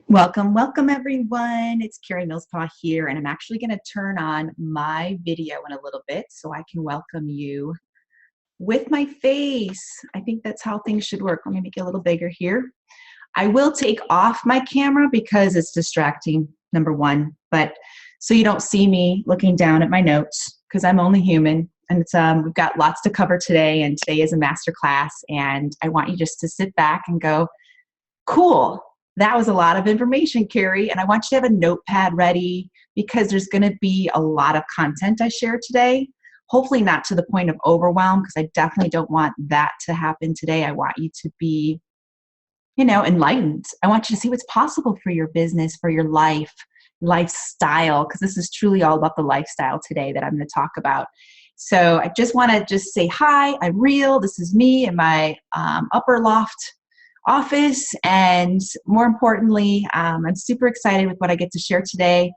Welcome, welcome everyone. It's Karie Millspaw here, and I'm actually going to turn on my video in a little bit so I can welcome you with my face. I think that's how things should work. Let me make it a little bigger here. I will take off my camera because it's distracting, number one, but so you don't see me looking down at my notes because I'm only human. And we've got lots to cover today, and today is a masterclass, and I want you just to sit back and go, cool. That was a lot of information, Karie, and I want you to have a notepad ready because there's going to be a lot of content I share today. Hopefully not to the point of overwhelm, because I definitely don't want that to happen today. I want you to be, enlightened. I want you to see what's possible for your business, for your life, lifestyle, because this is truly all about the lifestyle today that I'm going to talk about. So I just want to just say hi. I'm real. This is me in my upper loft office, and more importantly, I'm super excited with what I get to share today.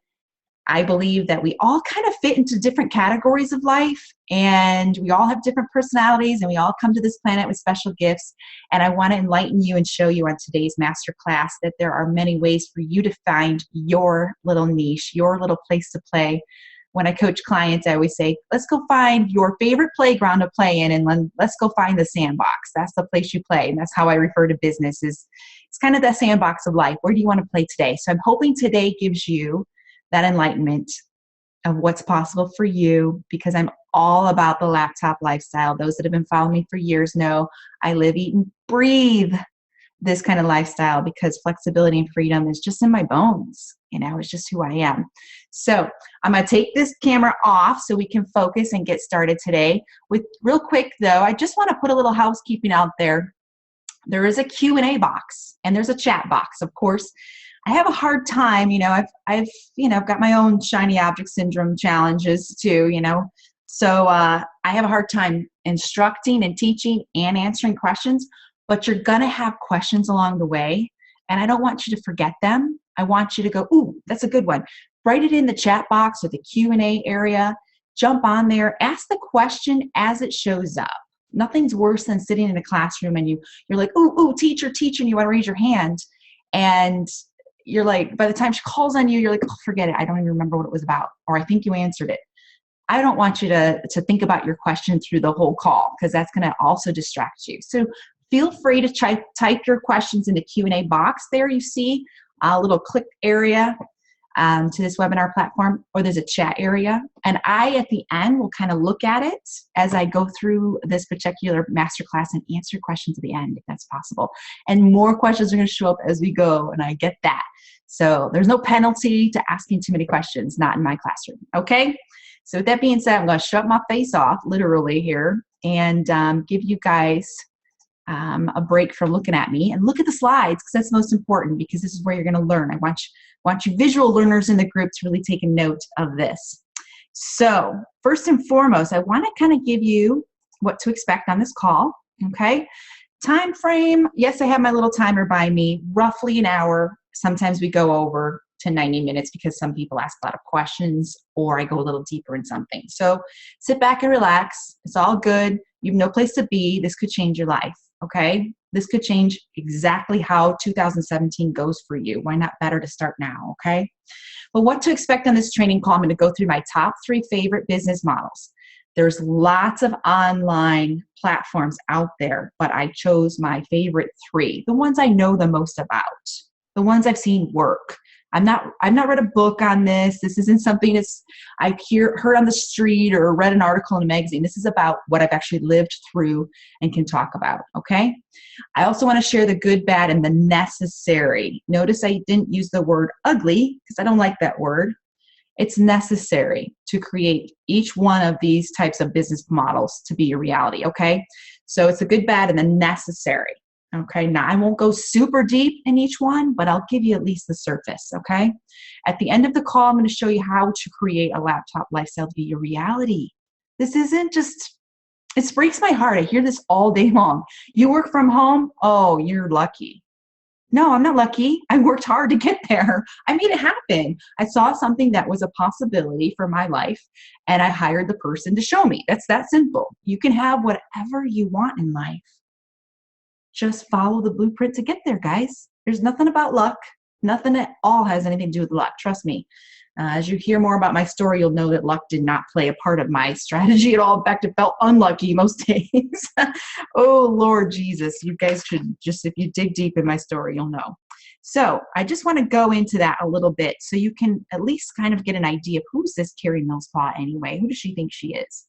I believe that we all kind of fit into different categories of life, and we all have different personalities, and we all come to this planet with special gifts. And I want to enlighten you and show you on today's masterclass that there are many ways for you to find your little niche, your little place to play. When I coach clients, I always say, let's go find your favorite playground to play in, and let's go find the sandbox. That's the place you play. And that's how I refer to business. It's kind of the sandbox of life. Where do you want to play today? So I'm hoping today gives you that enlightenment of what's possible for you, because I'm all about the laptop lifestyle. Those that have been following me for years know I live, eat, and breathe this kind of lifestyle, because flexibility and freedom is just in my bones. It's just who I am. So I'm going to take this camera off so we can focus and get started today. With real quick though, I just want to put a little housekeeping out there. There is a Q&A box and there's a chat box. Of course, I have a hard time, I've got my own shiny object syndrome challenges too, So I have a hard time instructing and teaching and answering questions, but you're going to have questions along the way. And I don't want you to forget them. I want you to go, ooh, that's a good one. Write it in the chat box or the Q&A area. Jump on there. Ask the question as it shows up. Nothing's worse than sitting in a classroom and you're like, ooh, teacher, and you want to raise your hand. And you're like, by the time she calls on you, you're like, oh, forget it. I don't even remember what it was about. Or I think you answered it. I don't want you to think about your question through the whole call, because that's going to also distract you. So feel free to type your questions in the Q&A box there. You see a little click area to this webinar platform, or there's a chat area. And I, at the end, will kind of look at it as I go through this particular masterclass and answer questions at the end, if that's possible. And more questions are going to show up as we go, and I get that. So there's no penalty to asking too many questions, not in my classroom, okay? So with that being said, I'm going to shut my face off, literally here, and give you guys a break from looking at me and look at the slides, because that's most important, because this is where you're going to learn. I want you visual learners in the group to really take a note of this. So first and foremost, I want to kind of give you what to expect on this call, okay? Time frame, yes, I have my little timer by me, roughly an hour. Sometimes we go over to 90 minutes because some people ask a lot of questions, or I go a little deeper in something. So sit back and relax. It's all good. You have no place to be. This could change your life. Okay, this could change exactly how 2017 goes for you. Why not better to start now, okay? Well, what to expect on this training call, I'm going to go through my top 3 favorite business models. There's lots of online platforms out there, but I chose my favorite 3, the ones I know the most about, the ones I've seen work. I've not read a book on this. This isn't something I've heard on the street or read an article in a magazine. This is about what I've actually lived through and can talk about, okay? I also want to share the good, bad, and the necessary. Notice I didn't use the word ugly, because I don't like that word. It's necessary to create each one of these types of business models to be a reality, okay? So it's the good, bad, and the necessary. Okay, now I won't go super deep in each one, but I'll give you at least the surface, okay? At the end of the call, I'm going to show you how to create a laptop lifestyle to be your reality. This isn't just, it breaks my heart. I hear this all day long. You work from home? Oh, you're lucky. No, I'm not lucky. I worked hard to get there. I made it happen. I saw something that was a possibility for my life, and I hired the person to show me. That's that simple. You can have whatever you want in life. Just follow the blueprint to get there, guys. There's nothing about luck. Nothing at all has anything to do with luck. Trust me. As you hear more about my story, you'll know that luck did not play a part of my strategy at all. In fact, it felt unlucky most days. Oh, Lord Jesus. You guys should just, if you dig deep in my story, you'll know. So I just want to go into that a little bit so you can at least kind of get an idea of who's this Karie Millspaugh anyway? Who does she think she is?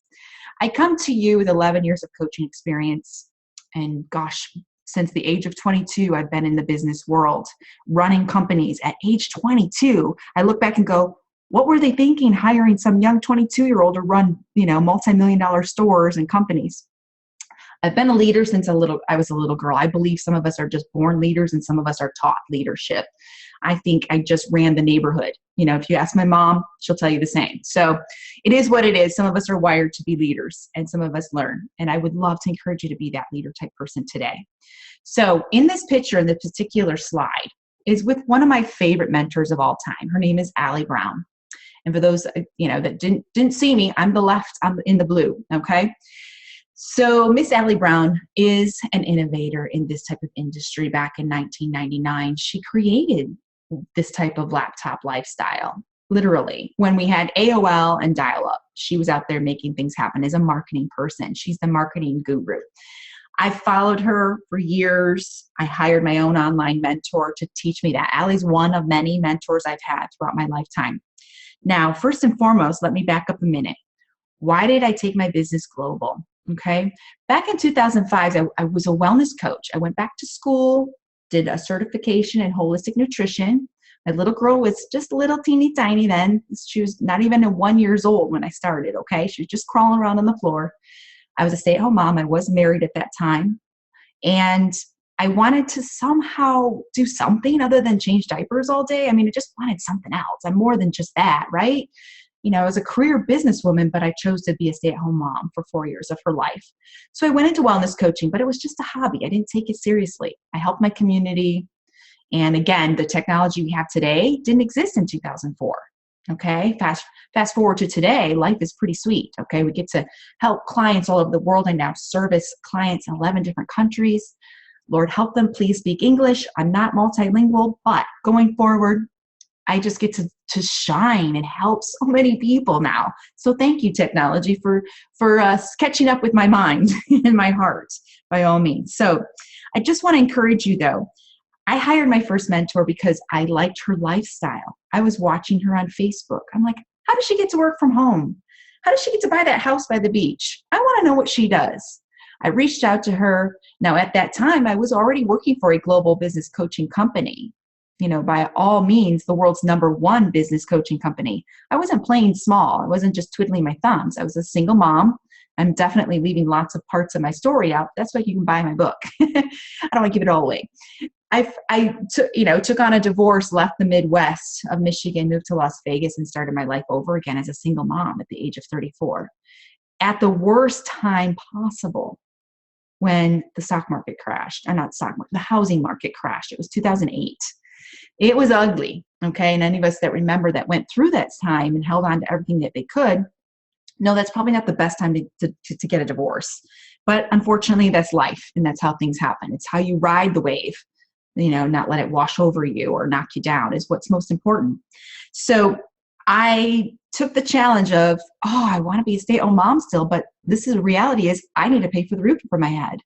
I come to you with 11 years of coaching experience, and gosh, since the age of 22, I've been in the business world, running companies. At age 22, I look back and go, what were they thinking hiring some young 22-year-old to run, multi-million-dollar stores and companies? I've been a leader since I was a little girl. I believe some of us are just born leaders and some of us are taught leadership. I think I just ran the neighborhood. If you ask my mom, she'll tell you the same. So it is what it is. Some of us are wired to be leaders and some of us learn. And I would love to encourage you to be that leader type person today. So in this picture, in this particular slide, is with one of my favorite mentors of all time. Her name is Allie Brown. And for those, that didn't see me, I'm the left, I'm in the blue, okay? So Miss Allie Brown is an innovator in this type of industry. Back in 1999, she created this type of laptop lifestyle. Literally, when we had AOL and dial-up, she was out there making things happen as a marketing person. She's the marketing guru. I followed her for years. I hired my own online mentor to teach me that. Allie's one of many mentors I've had throughout my lifetime. Now, first and foremost, let me back up a minute. Why did I take my business global? Okay. Back in 2005, I was a wellness coach. I went back to school, did a certification in holistic nutrition. My little girl was just a little teeny tiny then. She was not even 1 year old when I started. Okay. She was just crawling around on the floor. I was a stay-at-home mom. I was married at that time. And I wanted to somehow do something other than change diapers all day. I just wanted something else. I'm more than just that, right? I was a career businesswoman, but I chose to be a stay-at-home mom for 4 years of her life. So I went into wellness coaching, but it was just a hobby. I didn't take it seriously. I helped my community. And again, the technology we have today didn't exist in 2004. Okay. Fast forward to today, life is pretty sweet. Okay. We get to help clients all over the world. I now service clients in 11 different countries. Lord, help them please speak English. I'm not multilingual, but going forward, I just get to shine and help so many people now. So thank you, technology, for catching up with my mind and my heart, by all means. So I just want to encourage you, though. I hired my first mentor because I liked her lifestyle. I was watching her on Facebook. I'm like, how does she get to work from home? How does she get to buy that house by the beach? I want to know what she does. I reached out to her. Now, at that time, I was already working for a global business coaching company. By all means, the world's #1 business coaching company. I wasn't playing small. I wasn't just twiddling my thumbs. I was a single mom. I'm definitely leaving lots of parts of my story out. That's why you can buy my book. I don't want to give it all away. I took on a divorce, left the Midwest of Michigan, moved to Las Vegas, and started my life over again as a single mom at the age of 34. At the worst time possible, when the stock market crashed, or not stock market, the housing market crashed. It was 2008. It was ugly, okay? And any of us that remember that went through that time and held on to everything that they could, no, that's probably not the best time to get a divorce. But unfortunately, that's life, and that's how things happen. It's how you ride the wave, not let it wash over you or knock you down is what's most important. So I took the challenge of, I want to be a stay-at-home mom still, but the reality is I need to pay for the roof over my head.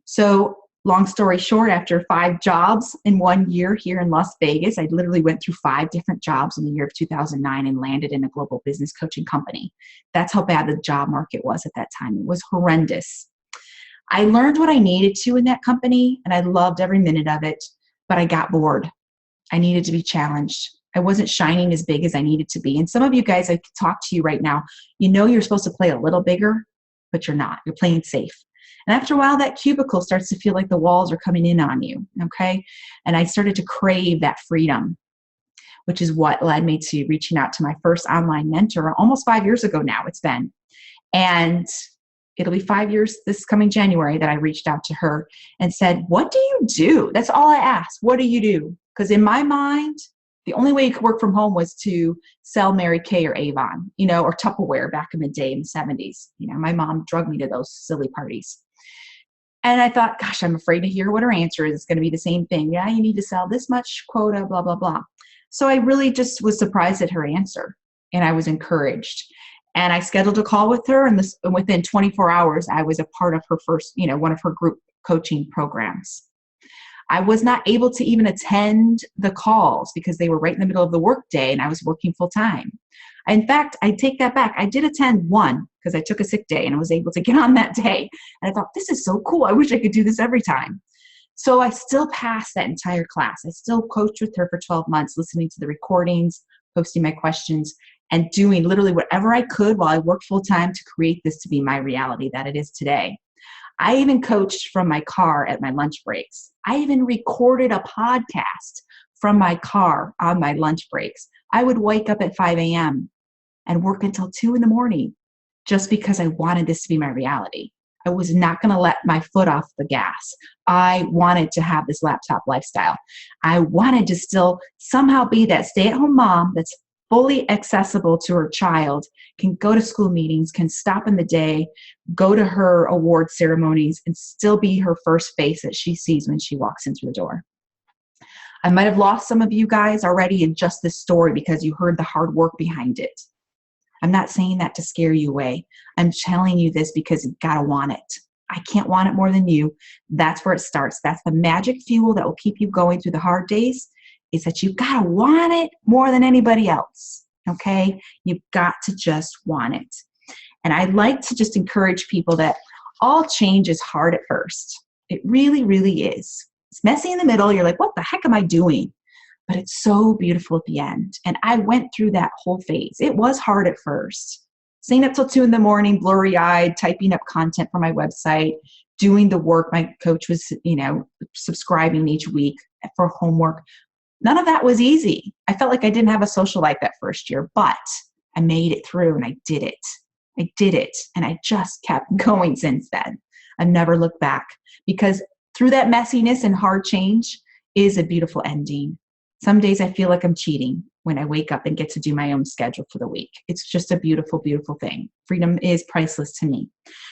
So long story short, after 5 jobs in 1 year here in Las Vegas, I literally went through 5 different jobs in the year of 2009 and landed in a global business coaching company. That's how bad the job market was at that time. It was horrendous. I learned what I needed to in that company, and I loved every minute of it, but I got bored. I needed to be challenged. I wasn't shining as big as I needed to be. And some of you guys, I could talk to you right now, you're supposed to play a little bigger, but you're not. You're playing safe. And after a while, that cubicle starts to feel like the walls are coming in on you, okay? And I started to crave that freedom, which is what led me to reaching out to my first online mentor almost 5 years ago now it's been. And it'll be 5 years this coming January that I reached out to her and said, what do you do? That's all I asked. What do you do? Because in my mind, the only way you could work from home was to sell Mary Kay or Avon, or Tupperware back in the day in the 70s. My mom drugged me to those silly parties. And I thought, gosh, I'm afraid to hear what her answer is. It's going to be the same thing. Yeah, you need to sell this much quota, blah, blah, blah. So I really just was surprised at her answer, and I was encouraged. And I scheduled a call with her, and within 24 hours, I was a part of her first, one of her group coaching programs. I was not able to even attend the calls because they were right in the middle of the workday and I was working full time. In fact, I take that back. I did attend one because I took a sick day and I was able to get on that day. And I thought, this is so cool. I wish I could do this every time. So I still passed that entire class. I still coached with her for 12 months, listening to the recordings, posting my questions, and doing literally whatever I could while I worked full time to create this to be my reality that it is today. I even coached from my car at my lunch breaks. I even recorded a podcast from my car on my lunch breaks. I would wake up at 5 a.m. and work until 2 in the morning just because I wanted this to be my reality. I was not going to let my foot off the gas. I wanted to have this laptop lifestyle. I wanted to still somehow be that stay-at-home mom that's fully accessible to her child, can go to school meetings, can stop in the day, go to her award ceremonies, and still be her first face that she sees when she walks in through the door. I might have lost some of you guys already in just this story because you heard the hard work behind it. I'm not saying that to scare you away. I'm telling you this because you gotta want it. I can't want it more than you. That's where it starts. That's the magic fuel that will keep you going through the hard days, is that you've got to want it more than anybody else, okay? You've got to just want it. And I like to just encourage people that all change is hard at first. It really, really is. It's messy in the middle. You're like, what the heck am I doing? But it's so beautiful at the end. And I went through that whole phase. It was hard at first. Staying up till 2 in the morning, blurry-eyed, typing up content for my website, doing the work. My coach was, subscribing each week for homework. None of that was easy. I felt like I didn't have a social life that first year, but I made it through and I did it. I did it. And I just kept going since then. I've never looked back because through that messiness and hard change is a beautiful ending. Some days I feel like I'm cheating when I wake up and get to do my own schedule for the week. It's just a beautiful, beautiful thing. Freedom is priceless to me.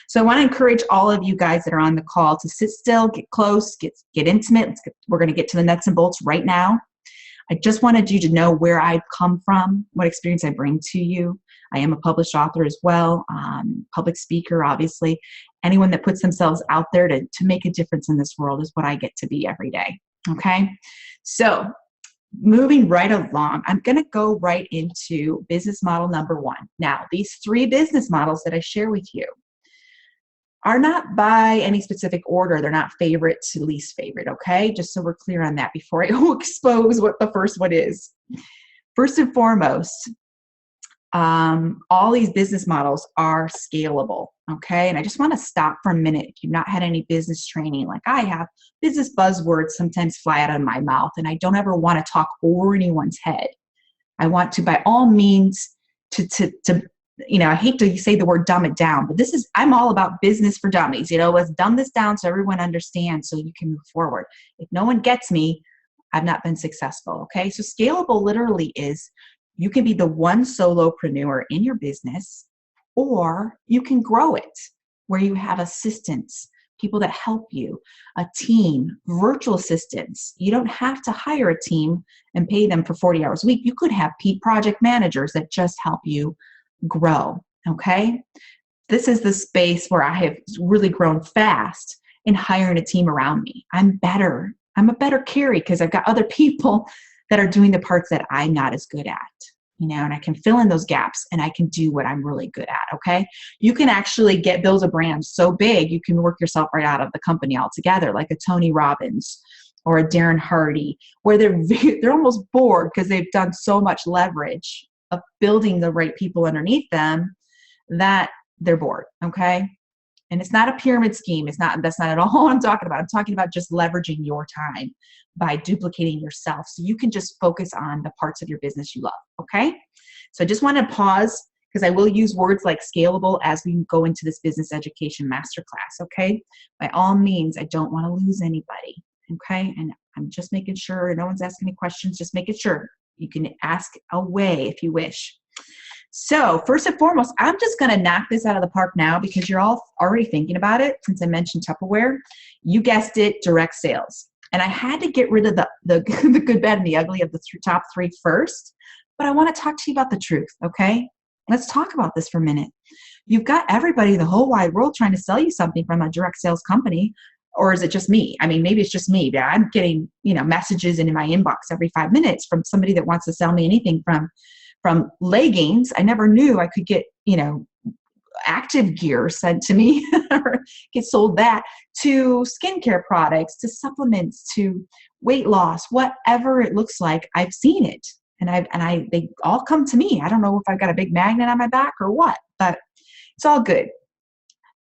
So I want to encourage all of you guys that are on the call to sit still, get close, get intimate. We're going to get to the nuts and bolts right now. I just wanted you to know where I've come from, what experience I bring to you. I am a published author as well, public speaker, obviously. Anyone that puts themselves out there to make a difference in this world is what I get to be every day, okay? So moving right along, I'm going to go right into business model number 1. Now, these 3 business models that I share with you are not by any specific order. They're not favorite to least favorite, okay? Just so we're clear on that before I expose what the first one is. First and foremost, all these business models are scalable, okay? And I just want to stop for a minute. If you've not had any business training like I have, business buzzwords sometimes fly out of my mouth, and I don't ever want to talk over anyone's head. I want to, by all means, I hate to say the word dumb it down, but I'm all about business for dummies. Let's dumb this down so everyone understands so you can move forward. If no one gets me, I've not been successful, okay? So scalable literally is you can be the one solopreneur in your business, or you can grow it where you have assistants, people that help you, a team, virtual assistants. You don't have to hire a team and pay them for 40 hours a week. You could have project managers that just help you grow, okay? This is the space where I have really grown fast in hiring a team around me. I'm a better Karie because I've got other people that are doing the parts that I'm not as good at, and I can fill in those gaps and I can do what I'm really good at, okay? You can actually build a brand so big, you can work yourself right out of the company altogether, like a Tony Robbins or a Darren Hardy, where they're almost bored because they've done so much leverage of building the right people underneath them that they're bored, okay? And it's not a pyramid scheme. That's not at all what I'm talking about. I'm talking about just leveraging your time by duplicating yourself so you can just focus on the parts of your business you love, okay? So I just want to pause because I will use words like scalable as we go into this business education masterclass, okay? By all means, I don't want to lose anybody, okay? And I'm just making sure no one's asking any questions, just making sure you can ask away if you wish. So first and foremost, I'm just going to knock this out of the park now because you're all already thinking about it since I mentioned Tupperware. You guessed it, direct sales. And I had to get rid of the good, bad, and the ugly of the top three first. But I want to talk to you about the truth, okay? Let's talk about this for a minute. You've got everybody, the whole wide world, trying to sell you something from a direct sales company. Or is it just me? I mean, maybe it's just me, but I'm getting, messages in my inbox every 5 minutes from somebody that wants to sell me anything from leggings. I never knew I could get, active gear sent to me or get sold that, to skincare products, to supplements, to weight loss, whatever it looks like. I've seen it. And they all come to me. I don't know if I've got a big magnet on my back or what, but it's all good.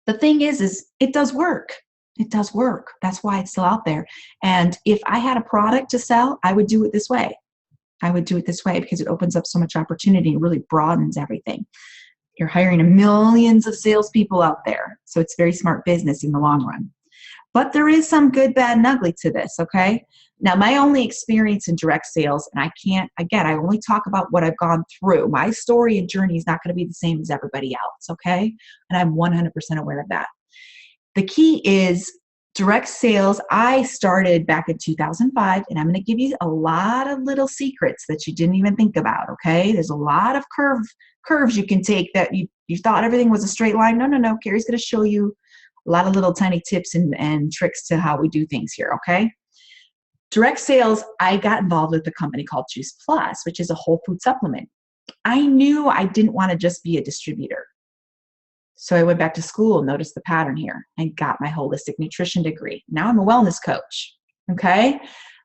The thing is it does work. It does work. That's why it's still out there. And if I had a product to sell, I would do it this way. I would do it this way because it opens up so much opportunity and really broadens everything. You're hiring millions of salespeople out there. So it's very smart business in the long run. But there is some good, bad, and ugly to this, okay? Now, my only experience in direct sales, and I only talk about what I've gone through. My story and journey is not going to be the same as everybody else, okay? And I'm 100% aware of that. The key is direct sales. I started back in 2005, and I'm going to give you a lot of little secrets that you didn't even think about, okay? There's a lot of curves you can take that you thought everything was a straight line. No. Carrie's going to show you a lot of little tiny tips and tricks to how we do things here, okay? Direct sales, I got involved with a company called Juice Plus, which is a whole food supplement. I knew I didn't want to just be a distributor. So I went back to school, noticed the pattern here, and got my holistic nutrition degree. Now I'm a wellness coach, okay?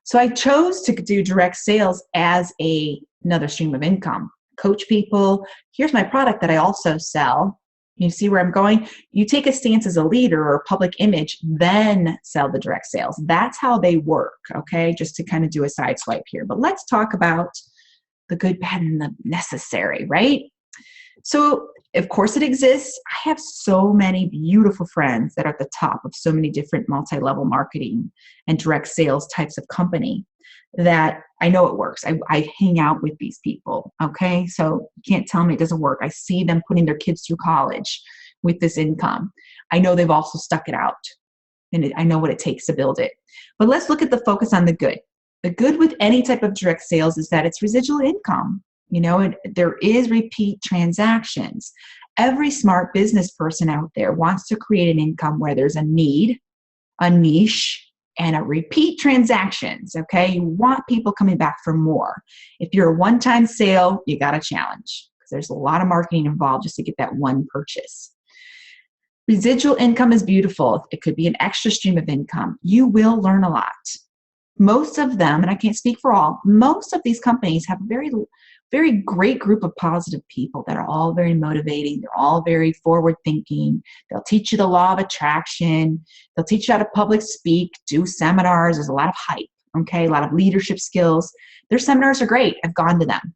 So I chose to do direct sales as another stream of income. Coach people, here's my product that I also sell. You see where I'm going? You take a stance as a leader or public image, then sell the direct sales. That's how they work, okay? Just to kind of do a side swipe here. But let's talk about the good, bad, and the necessary, right? So, of course it exists. I have so many beautiful friends that are at the top of so many different multi-level marketing and direct sales types of company that I know it works. I hang out with these people, okay? So you can't tell me it doesn't work. I see them putting their kids through college with this income. I know they've also stuck it out, and I know what it takes to build it. But let's look at the focus on the good. The good with any type of direct sales is that it's residual income. There is repeat transactions. Every smart business person out there wants to create an income where there's a need, a niche, and a repeat transactions, okay? You want people coming back for more. If you're a one-time sale, you got a challenge because there's a lot of marketing involved just to get that one purchase. Residual income is beautiful. It could be an extra stream of income. You will learn a lot. Most of them, and I can't speak for all, most of these companies have a very great group of positive people that are all very motivating. They're all very forward thinking. They'll teach you the law of attraction. They'll teach you how to public speak, do seminars. There's a lot of hype, okay? A lot of leadership skills. Their seminars are great. I've gone to them,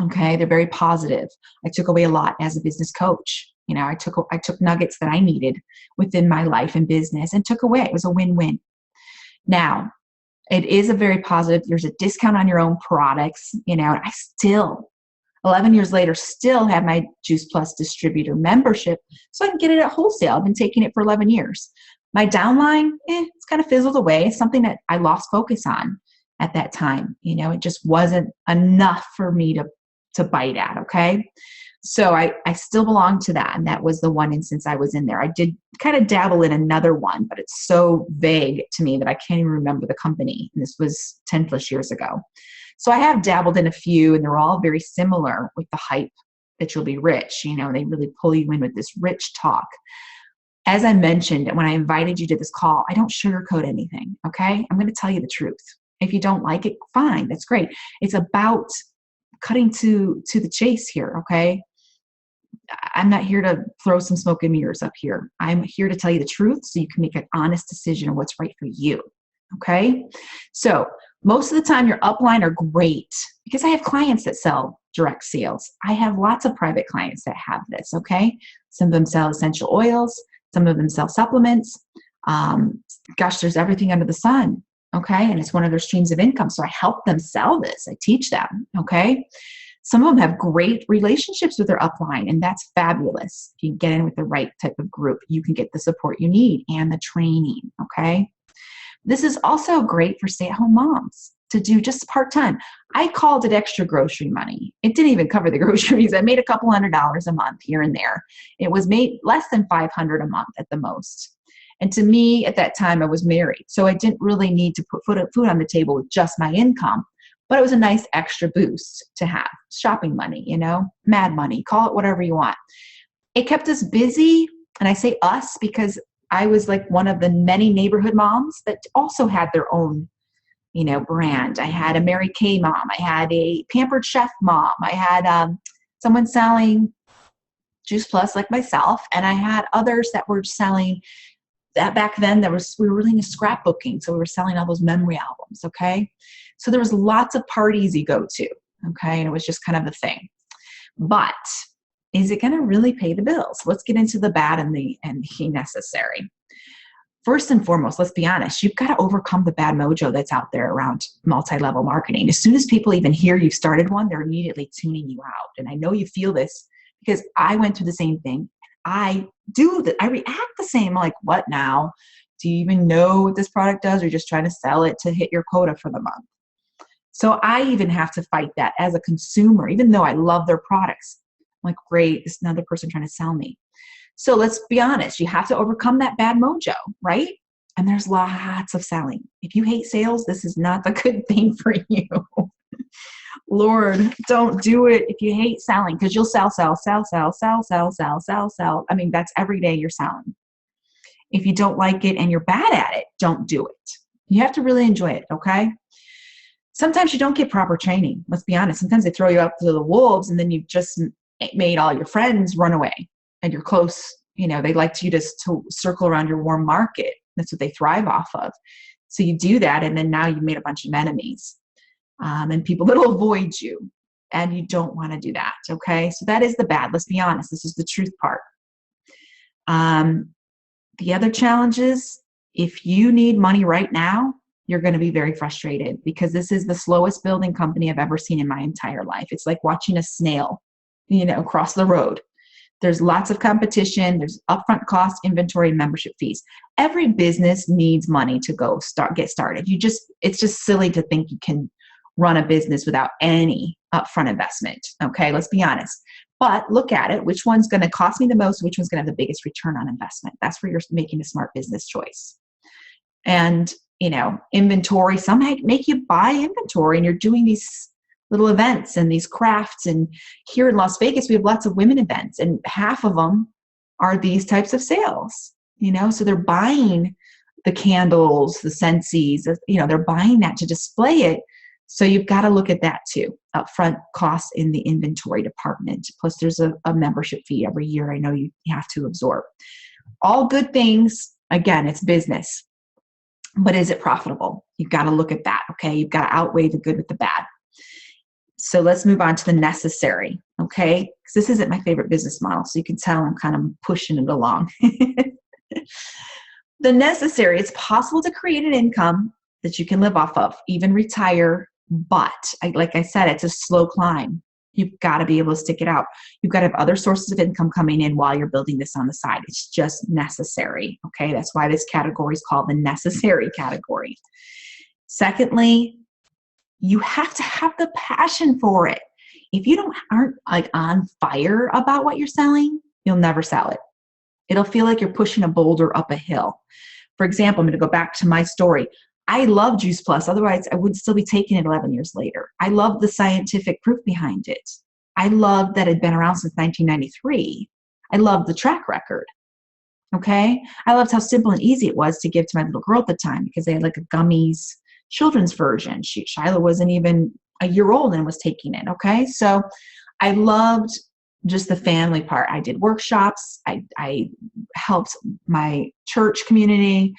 okay? They're very positive. I took away a lot as a business coach. I took nuggets that I needed within my life and business and took away. It was a win-win. Now, it is a very positive. There's a discount on your own products. And I still, 11 years later, still have my Juice Plus distributor membership so I can get it at wholesale. I've been taking it for 11 years. My downline, it's kind of fizzled away. It's something that I lost focus on at that time. It just wasn't enough for me to bite at, okay? So I still belong to that. And that was the one instance I was in there. I did kind of dabble in another one, but it's so vague to me that I can't even remember the company. And this was 10 plus years ago. So I have dabbled in a few, and they're all very similar with the hype that you'll be rich. They really pull you in with this rich talk. As I mentioned, when I invited you to this call, I don't sugarcoat anything, okay? I'm going to tell you the truth. If you don't like it, fine, that's great. It's about cutting to the chase here, okay? I'm not here to throw some smoke and mirrors up here. I'm here to tell you the truth so you can make an honest decision on what's right for you, okay? So most of the time your upline are great because I have clients that sell direct sales. I have lots of private clients that have this, okay? Some of them sell essential oils. Some of them sell supplements. There's everything under the sun, okay? And it's one of their streams of income. So I help them sell this. I teach them, okay? Some of them have great relationships with their upline, and that's fabulous. If you get in with the right type of group, you can get the support you need and the training, okay? This is also great for stay-at-home moms to do just part-time. I called it extra grocery money. It didn't even cover the groceries. I made a couple $100s a month here and there. It was made less than $500 a month at the most. And to me, at that time, I was married, so I didn't really need to put food on the table with just my income. But it was a nice extra boost to have. Shopping money, mad money, call it whatever you want. It kept us busy. And I say us because I was like one of the many neighborhood moms that also had their own, brand. I had a Mary Kay mom. I had a Pampered Chef mom. I had someone selling Juice Plus like myself. And I had others that were selling that. Back then we were really into scrapbooking. So we were selling all those memory albums. Okay. So there was lots of parties you go to. Okay. And it was just kind of a thing. But is it going to really pay the bills? Let's get into the bad and the necessary. First and foremost, let's be honest, you've got to overcome the bad mojo that's out there around multi-level marketing. As soon as people even hear you've started one, they're immediately tuning you out. And I know you feel this because I went through the same thing. I do that. I react the same. Like, what now? Do you even know what this product does? Or you're just trying to sell it to hit your quota for the month? So I even have to fight that as a consumer, even though I love their products. I'm like, great, this is another person trying to sell me. So let's be honest, you have to overcome that bad mojo, right? And there's lots of selling. If you hate sales, this is not the good thing for you. Lord, don't do it if you hate selling, because you'll sell. I mean, that's every day you're selling. If you don't like it and you're bad at it, don't do it. You have to really enjoy it, okay? Sometimes you don't get proper training. Let's be honest. Sometimes they throw you out to the wolves and then you've just made all your friends run away and you're close. They like you just to circle around your warm market. That's what they thrive off of. So you do that and then now you've made a bunch of enemies and people that will avoid you, and you don't want to do that. Okay. So that is the bad. Let's be honest. This is the truth part. The other challenge is if you need money right now, you're going to be very frustrated because this is the slowest building company I've ever seen in my entire life. It's like watching a snail, cross the road. There's lots of competition. There's upfront cost, inventory, and membership fees. Every business needs money to get started. It's just silly to think you can run a business without any upfront investment. Okay, let's be honest. But look at it. Which one's going to cost me the most? Which one's going to have the biggest return on investment? That's where you're making a smart business choice. And inventory, some might make you buy inventory and you're doing these little events and these crafts. And here in Las Vegas, we have lots of women events and half of them are these types of sales, so they're buying the candles, the Scentsies, they're buying that to display it. So you've got to look at that too. Upfront costs in the inventory department. Plus there's a membership fee every year. I know you have to absorb. All good things. Again, it's business. But is it profitable? You've got to look at that, okay? You've got to outweigh the good with the bad. So let's move on to the necessary, okay? Because this isn't my favorite business model, so you can tell I'm kind of pushing it along. The necessary, it's possible to create an income that you can live off of, even retire, but like I said, it's a slow climb. You've got to be able to stick it out. You've got to have other sources of income coming in while you're building this on the side. It's just necessary. Okay. That's why this category is called the necessary category. Secondly, you have to have the passion for it. If you aren't like on fire about what you're selling, you'll never sell it. It'll feel like you're pushing a boulder up a hill. For example, I'm going to go back to my story. I love Juice Plus. Otherwise, I would still be taking it 11 years later. I love the scientific proof behind it. I love that it had been around since 1993. I love the track record. Okay. I loved how simple and easy it was to give to my little girl at the time because they had like a gummies children's version. Shiloh wasn't even a year old and was taking it. Okay. So I loved just the family part. I did workshops. I helped my church community.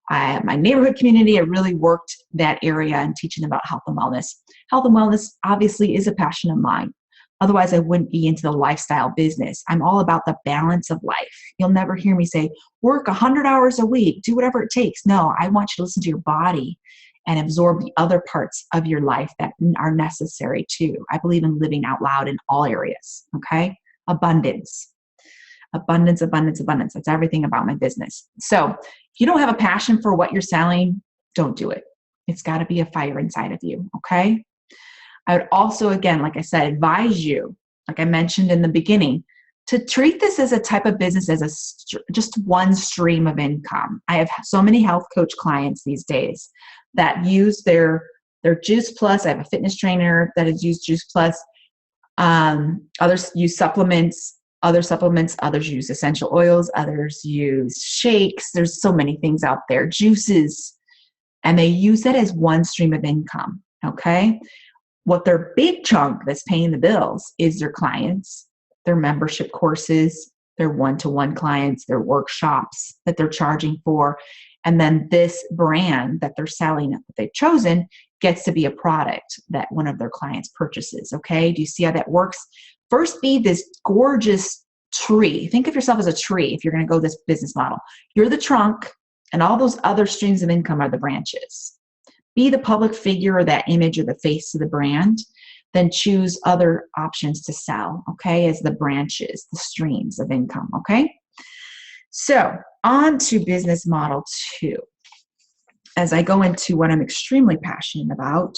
My neighborhood community. I really worked that area and teaching about health and wellness. Health and wellness obviously is a passion of mine. Otherwise, I wouldn't be into the lifestyle business. I'm all about the balance of life. You'll never hear me say, work 100 hours a week, do whatever it takes. No, I want you to listen to your body and absorb the other parts of your life that are necessary too. I believe in living out loud in all areas, okay? Abundance. Abundance, abundance, abundance. That's everything about my business. So if you don't have a passion for what you're selling, don't do it. It's got to be a fire inside of you, okay? I would also, again, like I said, advise you, like I mentioned in the beginning, to treat this as a type of business as just one stream of income. I have so many health coach clients these days that use their Juice Plus. I have a fitness trainer that has used Juice Plus. Others use supplements, others use essential oils, others use shakes. There's so many things out there, juices, and they use it as one stream of income, okay? What their big chunk that's paying the bills is their clients, their membership courses, their one-to-one clients, their workshops that they're charging for. And then this brand that they're selling, that they've chosen, gets to be a product that one of their clients purchases, okay? Do you see how that works? First, be this gorgeous tree. Think of yourself as a tree if you're going to go this business model. You're the trunk, and all those other streams of income are the branches. Be the public figure or that image or the face of the brand, then choose other options to sell, okay, as the branches, the streams of income, okay? So on to business model 2. As I go into what I'm extremely passionate about,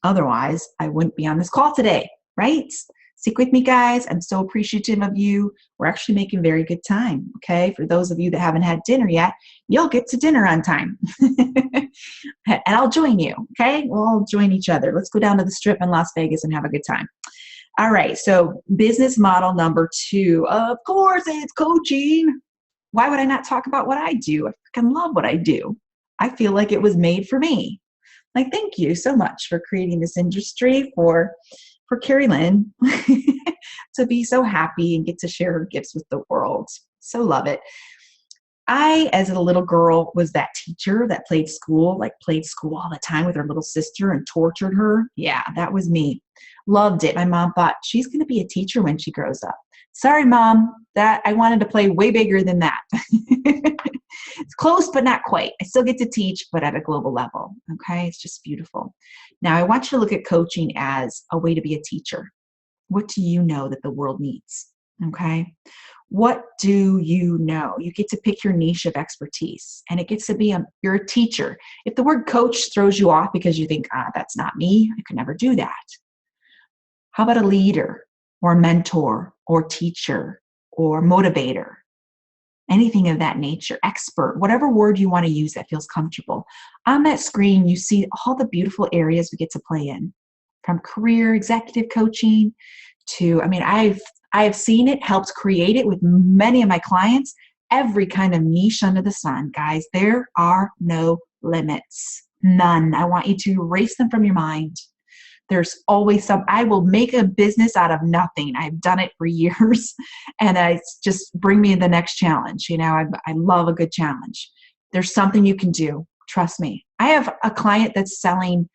otherwise I wouldn't be on this call today, right? Stick with me, guys. I'm so appreciative of you. We're actually making very good time, okay? For those of you that haven't had dinner yet, you'll get to dinner on time. And I'll join you, okay? We'll all join each other. Let's go down to the Strip in Las Vegas and have a good time. All right, so business model number 2, of course, it's coaching. Why would I not talk about what I do? I freaking love what I do. I feel like it was made for me. Like, thank you so much for creating this industry for Karie Lynn to be so happy and get to share her gifts with the world. So love it. I, as a little girl, was that teacher that played school all the time with her little sister and tortured her. Yeah, that was me. Loved it. My mom thought she's going to be a teacher when she grows up. Sorry, Mom, that I wanted to play way bigger than that. It's close, but not quite. I still get to teach, but at a global level. Okay, it's just beautiful. Now, I want you to look at coaching as a way to be a teacher. What do you know that the world needs? Okay, what do you know? You get to pick your niche of expertise, and it gets to be you're a teacher. If the word coach throws you off because you think, that's not me, I could never do that. How about a leader or a mentor or teacher or motivator? Anything of that nature, expert, whatever word you want to use that feels comfortable. On that screen, you see all the beautiful areas we get to play in, from career, executive coaching to, I've seen it, helped create it with many of my clients, every kind of niche under the sun. Guys, there are no limits, none. I want you to erase them from your mind. There's always I will make a business out of nothing. I've done it for years, and it's just bring me the next challenge. I love a good challenge. There's something you can do. Trust me. I have a client that's selling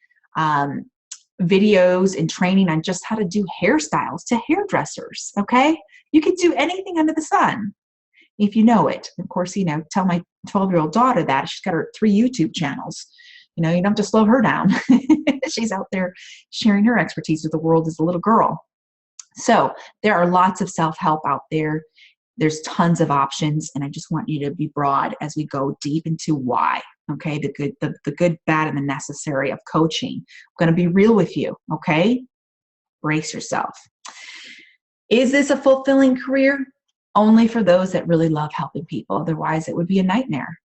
videos and training on just how to do hairstyles to hairdressers. Okay. You can do anything under the sun if you know it. Of course, tell my 12-year-old daughter that. She's got her 3 YouTube channels. You don't have to slow her down. She's out there sharing her expertise with the world as a little girl. So there are lots of self-help out there. There's tons of options, and I just want you to be broad as we go deep into why. Okay, the good, bad, and the necessary of coaching. I'm going to be real with you. Okay, brace yourself. Is this a fulfilling career? Only for those that really love helping people. Otherwise, it would be a nightmare.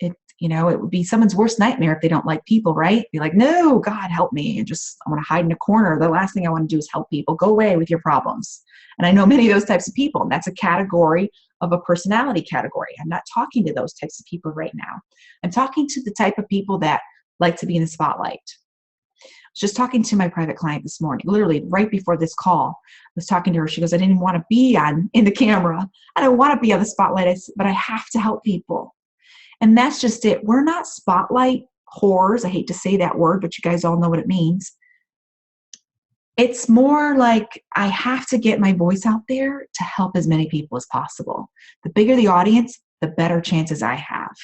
It would be someone's worst nightmare if they don't like people, right? Be like, no, God, help me. I want to hide in a corner. The last thing I want to do is help people. Go away with your problems. And I know many of those types of people. And that's a category of a personality category. I'm not talking to those types of people right now. I'm talking to the type of people that like to be in the spotlight. I was just talking to my private client this morning, literally right before this call. I was talking to her. She goes, I didn't want to be in the camera. I don't want to be on the spotlight, but I have to help people. And that's just it. We're not spotlight whores. I hate to say that word, but you guys all know what it means. It's more like I have to get my voice out there to help as many people as possible. The bigger the audience, the better chances I have.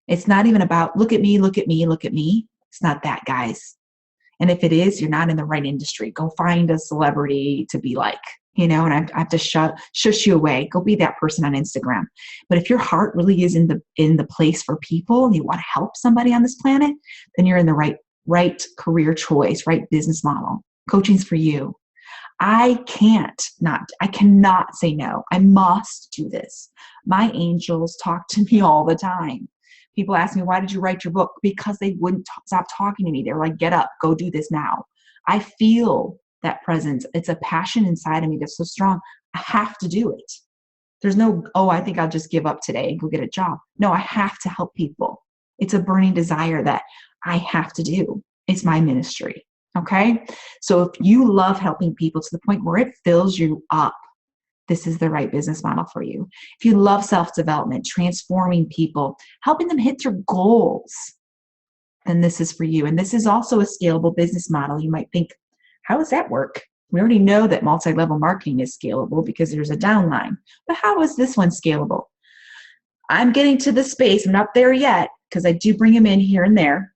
It's not even about look at me, look at me, look at me. It's not that, guys. And if it is, you're not in the right industry. Go find a celebrity to be like, and I have to shush you away. Go be that person on Instagram. But if your heart really is in the place for people and you want to help somebody on this planet, then you're in the right career choice, right business model. Coaching's for you. I cannot say no. I must do this. My angels talk to me all the time. People ask me, why did you write your book? Because they wouldn't stop talking to me. They were like, get up, go do this now. I feel that presence. It's a passion inside of me that's so strong. I have to do it. There's no, I think I'll just give up today and go get a job. No, I have to help people. It's a burning desire that I have to do. It's my ministry. Okay. So if you love helping people to the point where it fills you up, this is the right business model for you. If you love self-development, transforming people, helping them hit their goals, then this is for you. And this is also a scalable business model. You might think, how does that work? We already know that multi-level marketing is scalable because there's a downline. But how is this one scalable? I'm getting to the space. I'm not there yet because I do bring them in here and there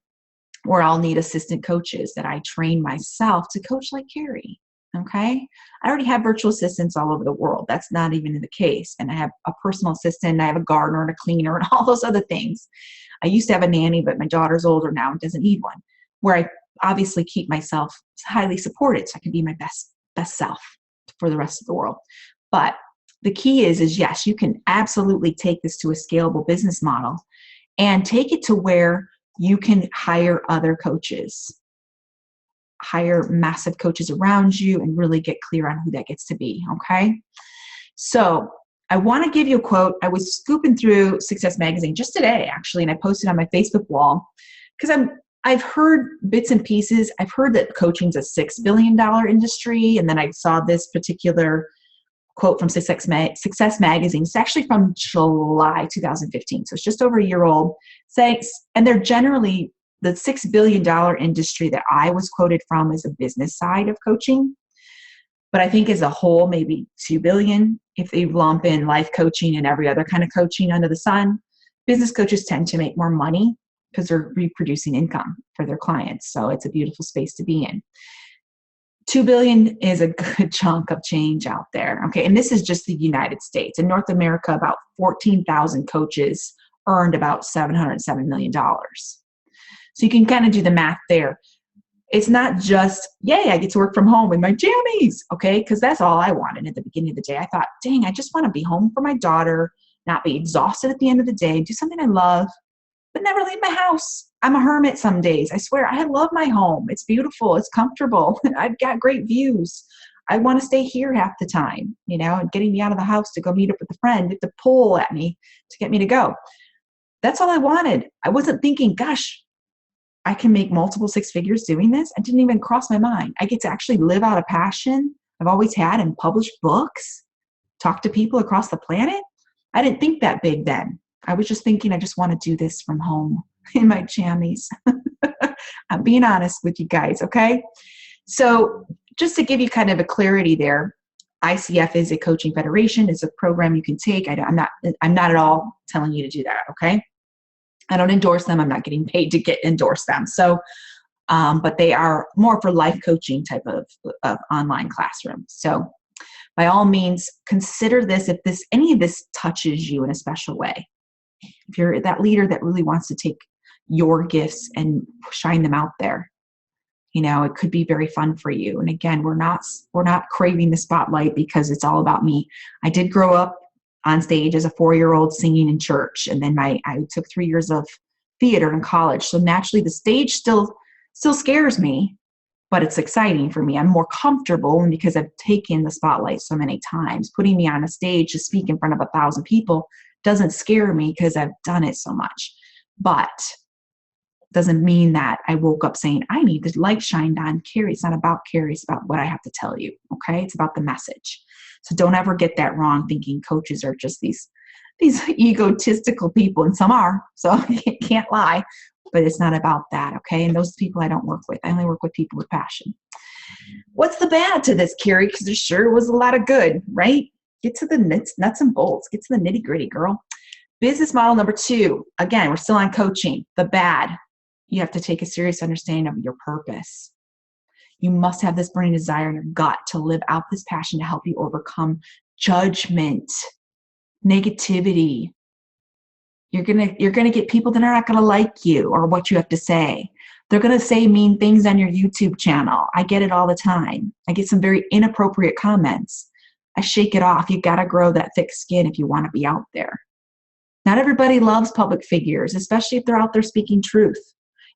where I'll need assistant coaches that I train myself to coach like Karie. Okay. I already have virtual assistants all over the world. That's not even the case. And I have a personal assistant, I have a gardener and a cleaner and all those other things. I used to have a nanny, but my daughter's older now and doesn't need one, where I obviously keep myself highly supported so I can be my best self for the rest of the world. But the key is yes, you can absolutely take this to a scalable business model and take it to where you can hire other coaches. Hire massive coaches around you and really get clear on who that gets to be, okay? So I want to give you a quote. I was scooping through Success Magazine just today, actually, and I posted on my Facebook wall because I've heard bits and pieces. I've heard that coaching's a $6 billion industry, and then I saw this particular quote from Success Magazine. It's actually from July 2015, so it's just over a year old. And they're generally the $6 billion industry that I was quoted from is a business side of coaching. But I think as a whole, maybe 2 billion, if they lump in life coaching and every other kind of coaching under the sun. Business coaches tend to make more money because they're reproducing income for their clients. So it's a beautiful space to be in. 2 billion is a good chunk of change out there. Okay. And this is just the United States. In North America, about 14,000 coaches earned about $707 million. So you can kind of do the math there. It's not just, yay, I get to work from home with my jammies, okay? Because that's all I wanted at the beginning of the day. I thought, dang, I just want to be home for my daughter, not be exhausted at the end of the day, do something I love, but never leave my house. I'm a hermit some days. I swear, I love my home. It's beautiful. It's comfortable. I've got great views. I want to stay here half the time, and getting me out of the house to go meet up with a friend, to pull at me to get me to go. That's all I wanted. I wasn't thinking, gosh, I can make multiple six figures doing this. I didn't even cross my mind. I get to actually live out a passion I've always had and publish books, talk to people across the planet. I didn't think that big then. I was just thinking I just want to do this from home in my jammies. I'm being honest with you guys, okay? So just to give you kind of a clarity there, ICF is a coaching federation. It's a program you can take. I'm not at all telling you to do that, okay? I don't endorse them. I'm not getting paid to endorse them. So, but they are more for life coaching type of online classroom. So by all means, consider this if any of this touches you in a special way. If you're that leader that really wants to take your gifts and shine them out there, it could be very fun for you. And again, we're not craving the spotlight because it's all about me. I did grow up on stage as a 4-year-old singing in church. And then I took 3 years of theater in college. So naturally the stage still scares me, but it's exciting for me. I'm more comfortable because I've taken the spotlight so many times. Putting me on a stage to speak in front of 1,000 people doesn't scare me because I've done it so much. But doesn't mean that I woke up saying, I need the light shined on Karie. It's not about Karie. It's about what I have to tell you. Okay. It's about the message. So don't ever get that wrong, thinking coaches are just these egotistical people, and some are, so I can't lie, but it's not about that, okay? And those people I don't work with. I only work with people with passion. What's the bad to this, Karie? Because there sure was a lot of good, right? Get to the nuts and bolts. Get to the nitty gritty, girl. Business model number 2, again, we're still on coaching. The bad, you have to take a serious understanding of your purpose. You must have this burning desire in your gut to live out this passion to help you overcome judgment, negativity. You're gonna get people that are not gonna like you or what you have to say. They're gonna say mean things on your YouTube channel. I get it all the time. I get some very inappropriate comments. I shake it off. You gotta grow that thick skin if you want to be out there. Not everybody loves public figures, especially if they're out there speaking truth.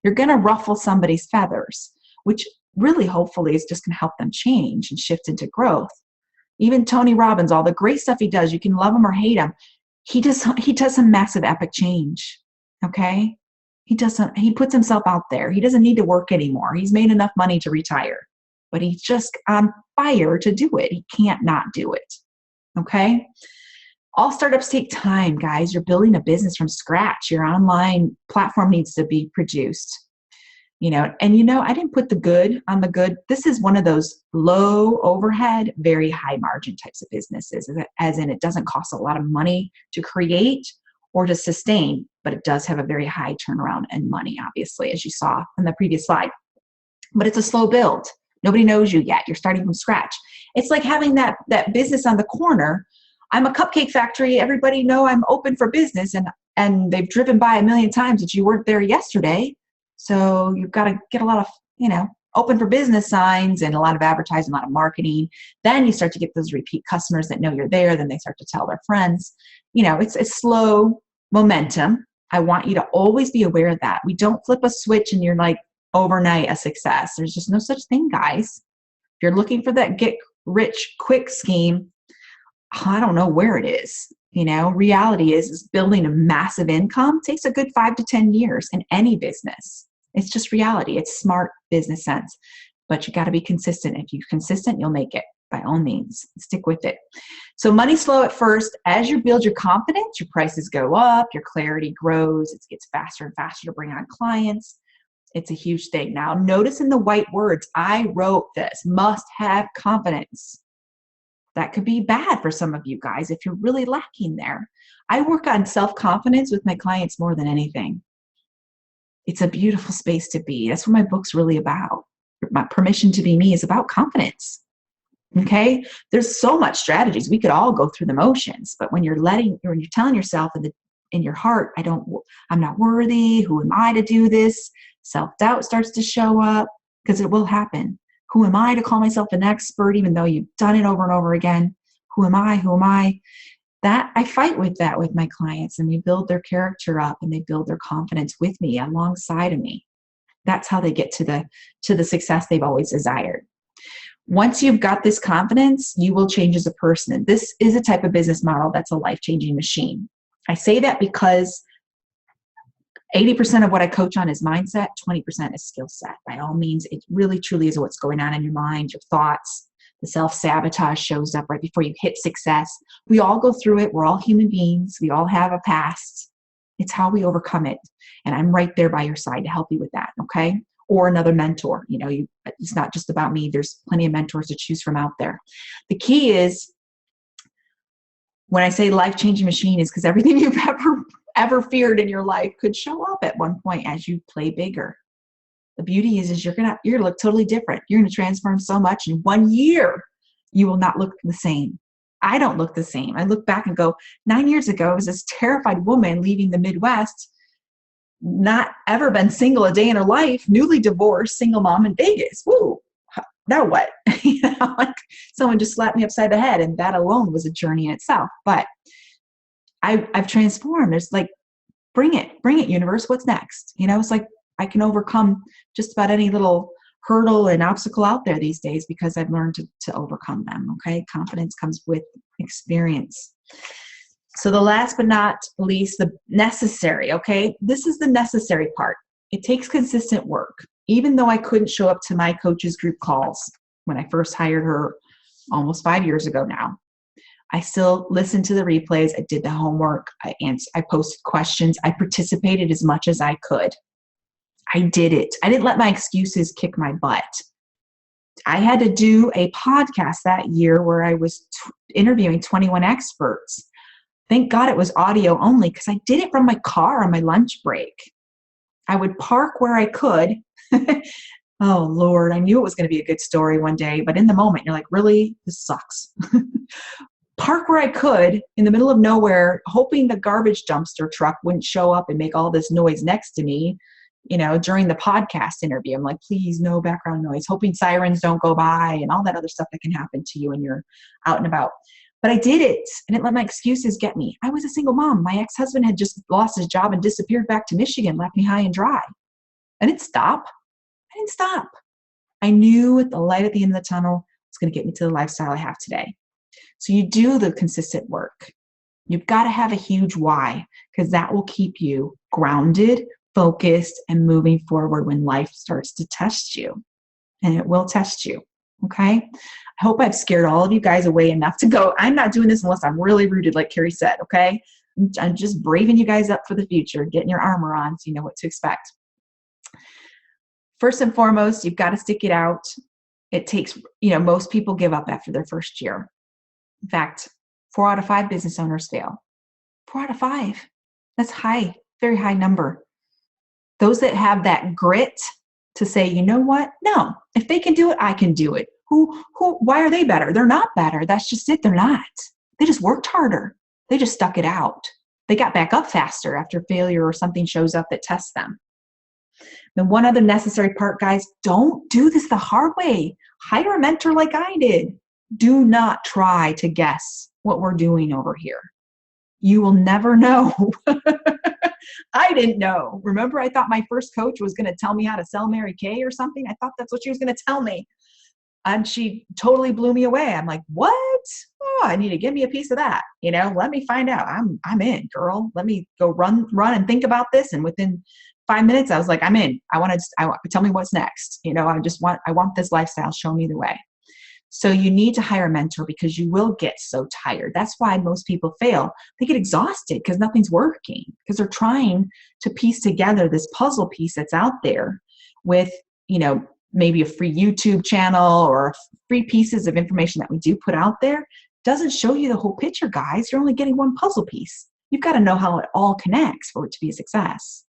You're gonna ruffle somebody's feathers, which really hopefully is just gonna help them change and shift into growth. Even Tony Robbins, all the great stuff he does, you can love him or hate him. He does some massive epic change. Okay? He puts himself out there. He doesn't need to work anymore. He's made enough money to retire, but he's just on fire to do it. He can't not do it. Okay? All startups take time, guys. You're building a business from scratch. Your online platform needs to be produced. I didn't put the good on the good. This is one of those low overhead, very high margin types of businesses, as in it doesn't cost a lot of money to create or to sustain, but it does have a very high turnaround and money, obviously, as you saw in the previous slide. But it's a slow build. Nobody knows you yet. You're starting from scratch. It's like having that business on the corner. I'm a cupcake factory. Everybody know I'm open for business, and they've driven by a million times that you weren't there yesterday. So you've got to get a lot of, open for business signs and a lot of advertising, a lot of marketing. Then you start to get those repeat customers that know you're there. Then they start to tell their friends. It's slow momentum. I want you to always be aware of that. We don't flip a switch and you're like overnight a success. There's just no such thing, guys. If you're looking for that get rich quick scheme, I don't know where it is. Reality is building a massive income takes a good 5 to 10 years in any business. It's just reality. It's smart business sense, but you got to be consistent. If you're consistent, you'll make it by all means. Stick with it. So money's slow at first. As you build your confidence, your prices go up, your clarity grows. It gets faster and faster to bring on clients. It's a huge thing. Now, notice in the white words, I wrote this, must have confidence. That could be bad for some of you guys if you're really lacking there. I work on self-confidence with my clients more than anything. It's a beautiful space to be. That's what my book's really about. My Permission to Be Me is about confidence. Okay? There's so much strategies. We could all go through the motions, but when you're telling yourself in your heart, I'm not worthy. Who am I to do this? Self-doubt starts to show up because it will happen. Who am I to call myself an expert even though you've done it over and over again? Who am I? That I fight with that with my clients, and we build their character up and they build their confidence with me alongside of me. That's how they get to the success they've always desired. Once you've got this confidence, you will change as a person. And this is a type of business model that's a life-changing machine. I say that because 80% of what I coach on is mindset, 20% is skill set. By all means, it really truly is what's going on in your mind, your thoughts. The self-sabotage shows up right before you hit success. We all go through it. We're all human beings. We all have a past. It's how we overcome it. And I'm right there by your side to help you with that, okay? Or another mentor. It's not just about me. There's plenty of mentors to choose from out there. The key is, when I say life-changing machine, is because everything you've ever feared in your life could show up at one point as you play bigger. The beauty is you're gonna look totally different. You're gonna transform so much in 1 year. You will not look the same. I don't look the same. I look back and go, 9 years ago, I was this terrified woman leaving the Midwest, not ever been single a day in her life, newly divorced, single mom in Vegas. Woo! Now what? Like someone just slapped me upside the head, and that alone was a journey in itself. But I've transformed. There's like, bring it, universe. What's next? It's like I can overcome just about any little hurdle and obstacle out there these days because I've learned to overcome them. Okay, confidence comes with experience. So the last but not least, the necessary. Okay, this is the necessary part. It takes consistent work. Even though I couldn't show up to my coaches group calls when I first hired her almost 5 years ago now, I still listened to the replays. I did the homework. I posted questions. I participated as much as I could. I did it. I didn't let my excuses kick my butt. I had to do a podcast that year where I was interviewing 21 experts. Thank God it was audio only because I did it from my car on my lunch break. I would park where I could. Oh, Lord, I knew it was going to be a good story one day, but in the moment, you're like, really? This sucks. Park where I could in the middle of nowhere, hoping the garbage dumpster truck wouldn't show up and make all this noise next to me, during the podcast interview. I'm like, please, no background noise, hoping sirens don't go by and all that other stuff that can happen to you when you're out and about. But I did it, and it let my excuses get me. I was a single mom. My ex-husband had just lost his job and disappeared back to Michigan, left me high and dry. I didn't stop. I knew the light at the end of the tunnel was going to get me to the lifestyle I have today. So you do the consistent work. You've got to have a huge why, because that will keep you grounded, focused, and moving forward when life starts to test you. And it will test you. Okay? I hope I've scared all of you guys away enough to go, I'm not doing this unless I'm really rooted, like Karie said. Okay? I'm just braving you guys up for the future, getting your armor on so you know what to expect. First and foremost, you've got to stick it out. It takes, most people give up after their first year. In fact, 4 out of 5 business owners fail. 4 out of 5. That's high, very high number. Those that have that grit to say, you know what? No, if they can do it, I can do it. Why are they better? They're not better. That's just it. They're not. They just worked harder. They just stuck it out. They got back up faster after failure or something shows up that tests them. And one other necessary part, guys, don't do this the hard way. Hire a mentor like I did. Do not try to guess what we're doing over here. You will never know. I didn't know. Remember, I thought my first coach was going to tell me how to sell Mary Kay or something. I thought that's what she was going to tell me. And she totally blew me away. I'm like, what? Oh, I need to give me a piece of that. Let me find out. I'm in, girl. Let me go run and think about this. And within 5 minutes, I was like, I'm in. I want tell me what's next. I want this lifestyle. Show me the way. So you need to hire a mentor because you will get so tired. That's why most people fail. They get exhausted because nothing's working, because they're trying to piece together this puzzle piece that's out there with, maybe a free YouTube channel or free pieces of information that we do put out there. Doesn't show you the whole picture, guys. You're only getting one puzzle piece. You've got to know how it all connects for it to be a success.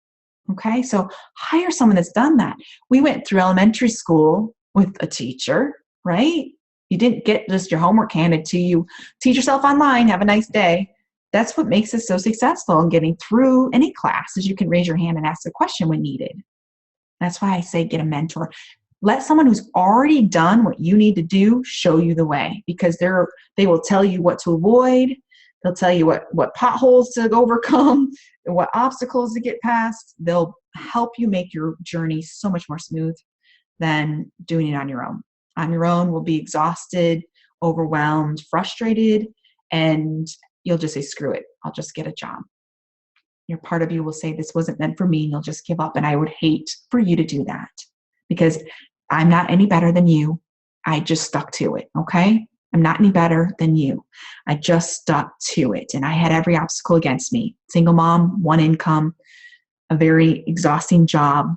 Okay, so hire someone that's done that. We went through elementary school with a teacher, right? You didn't get just your homework handed to you. Teach yourself online. Have a nice day. That's what makes us so successful in getting through any class, is you can raise your hand and ask a question when needed. That's why I say get a mentor. Let someone who's already done what you need to do show you the way, because they will tell you what to avoid. They'll tell you what potholes to overcome, and what obstacles to get past. They'll help you make your journey so much more smooth than doing it on your own. On your own, will be exhausted, overwhelmed, frustrated, and you'll just say, screw it, I'll just get a job. Your part of you will say, this wasn't meant for me, and you'll just give up. And I would hate for you to do that, because I'm not any better than you. I just stuck to it, okay? I'm not any better than you. I just stuck to it. And I had every obstacle against me. Single mom, one income, a very exhausting job,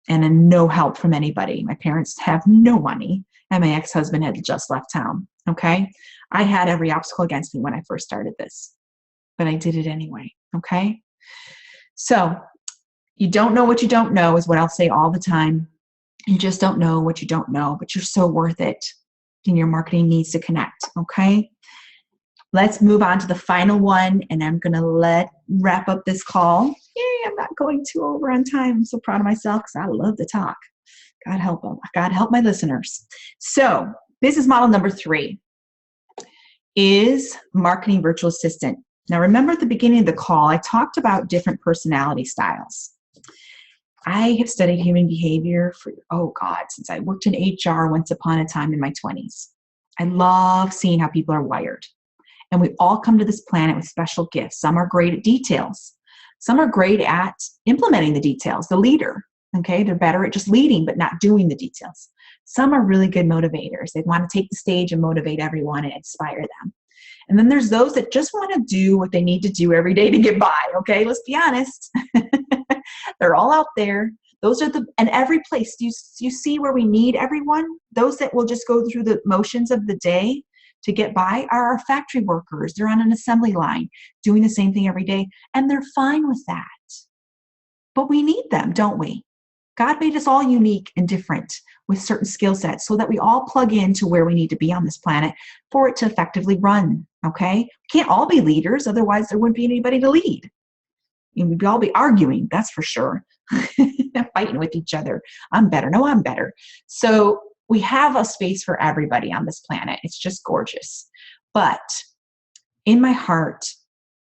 and no help from anybody. My parents have no money, and my ex-husband had just left town, okay? I had every obstacle against me when I first started this, but I did it anyway, okay? So you don't know what you don't know is what I'll say all the time. You just don't know what you don't know, but you're so worth it. And your marketing needs to connect, okay? Let's move on to the final one, and I'm going to wrap up this call. Yay, I'm not going too over on time. I'm so proud of myself because I love to talk. God help them. God help my listeners. So business model number 3 is marketing virtual assistant. Now, remember at the beginning of the call, I talked about different personality styles. I have studied human behavior since I worked in HR once upon a time in my 20s. I love seeing how people are wired. And we all come to this planet with special gifts. Some are great at details. Some are great at implementing the details, the leader. Okay, they're better at just leading but not doing the details. Some are really good motivators. They want to take the stage and motivate everyone and inspire them. And then there's those that just want to do what they need to do every day to get by. Okay, let's be honest. They're all out there. Those are and every place. You see where we need everyone? Those that will just go through the motions of the day to get by are our factory workers. They're on an assembly line doing the same thing every day, and they're fine with that. But we need them, don't we? God made us all unique and different with certain skill sets so that we all plug into where we need to be on this planet for it to effectively run, okay? We can't all be leaders, otherwise there wouldn't be anybody to lead. And we'd all be arguing, that's for sure. Fighting with each other. I'm better. No, I'm better. So we have a space for everybody on this planet. It's just gorgeous. But in my heart,